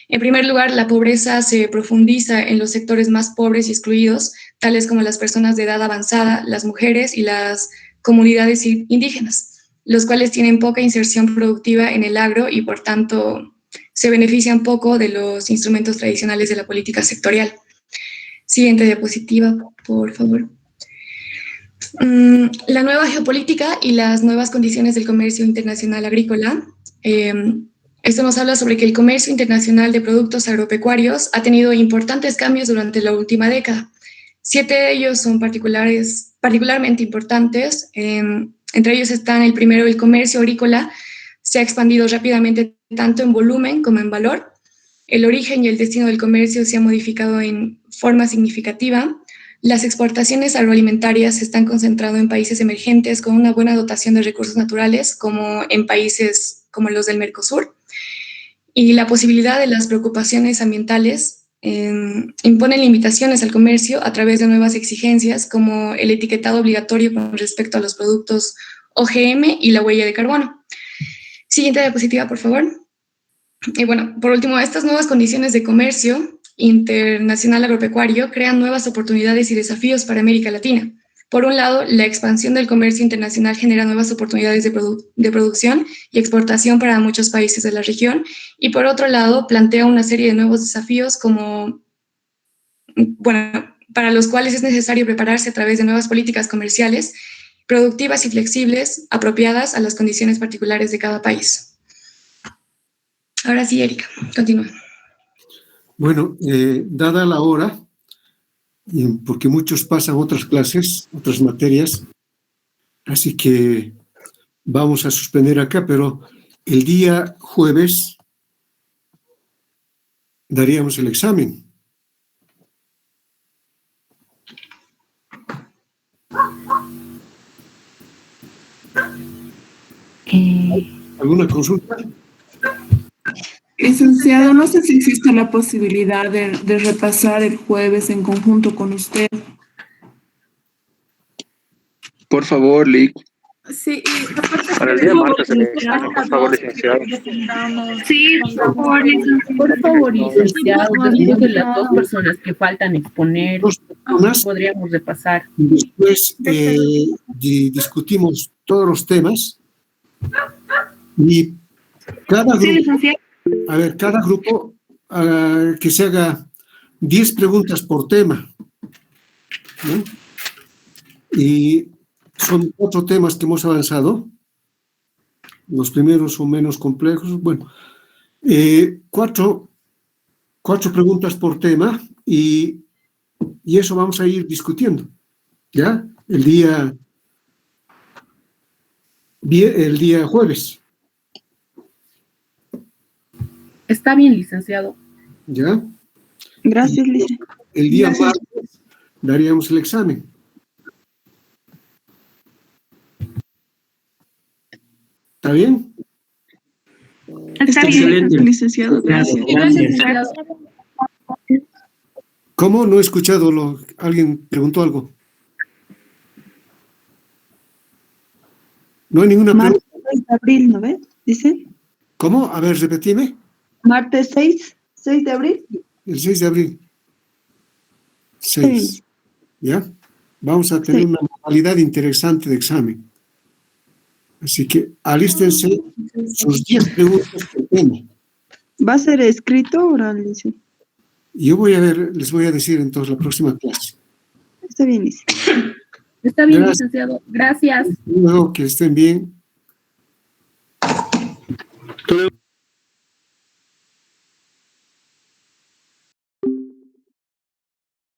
S16: En primer lugar, la pobreza se profundiza en los sectores más pobres y excluidos, tales como las personas de edad avanzada, las mujeres y las comunidades indígenas, los cuales tienen poca inserción productiva en el agro y, por tanto, se benefician poco de los instrumentos tradicionales de la política sectorial. Siguiente diapositiva, por favor. La nueva geopolítica y las nuevas condiciones del comercio internacional agrícola. Esto nos habla sobre que el comercio internacional de productos agropecuarios ha tenido importantes cambios durante la última década. 7 de ellos son particularmente importantes. Entre ellos están el primero, el comercio agrícola se ha expandido rápidamente tanto en volumen como en valor. El origen y el destino del comercio se ha modificado en forma significativa. Las exportaciones agroalimentarias se están concentrando en países emergentes con una buena dotación de recursos naturales, como en países como los del Mercosur. Y la posibilidad de las preocupaciones ambientales imponen limitaciones al comercio a través de nuevas exigencias, como el etiquetado obligatorio con respecto a los productos OGM y la huella de carbono. Siguiente diapositiva, por favor. Y bueno, por último, estas nuevas condiciones de comercio internacional agropecuario crean nuevas oportunidades y desafíos para América Latina. Por un lado, la expansión del comercio internacional genera nuevas oportunidades de producción y exportación para muchos países de la región, y por otro lado, plantea una serie de nuevos desafíos para los cuales es necesario prepararse a través de nuevas políticas comerciales productivas y flexibles, apropiadas a las condiciones particulares de cada país. Ahora sí, Erika, continúa.
S2: Bueno, dada la hora, porque muchos pasan otras clases, otras materias, así que vamos a suspender acá, pero el día jueves daríamos el examen. ¿Alguna consulta?
S5: Licenciado, no sé si existe la posibilidad de repasar el jueves en conjunto con usted.
S17: Por favor, Lic.
S8: Sí,
S17: Para el día martes, por favor, licenciado.
S15: Sí, por favor, licenciado. Por favor, licenciado. Después de las 2 personas que faltan exponer, podríamos repasar.
S2: Después discutimos todos los temas y cada grupo, cada grupo que se haga 10 preguntas por tema, ¿no? Y son 4 temas que hemos avanzado. Los primeros son menos complejos. Bueno, cuatro preguntas por tema y eso vamos a ir discutiendo, ¿ya? El día jueves.
S15: Está bien, licenciado.
S2: ¿Ya?
S5: Gracias, licenciado.
S2: El día martes daríamos el examen. ¿Está bien?
S5: Está bien, licenciado. Gracias.
S2: ¿Cómo? No he escuchado. ¿Alguien preguntó algo? No hay ninguna pregunta.
S5: Martes 6 de abril, ¿no ves? ¿Dice?
S2: ¿Cómo? A ver, repetime.
S5: Martes 6 de abril.
S2: El 6 de abril. 6. Sí. ¿Ya? Vamos a tener una modalidad interesante de examen. Así que alístense sus 10 preguntas que tienen.
S5: ¿Va a ser escrito o oral, dice?
S2: Yo les voy a decir entonces la próxima clase.
S5: Está bien, dice.
S15: Está bien, licenciado. Gracias.
S2: Luego que estén bien.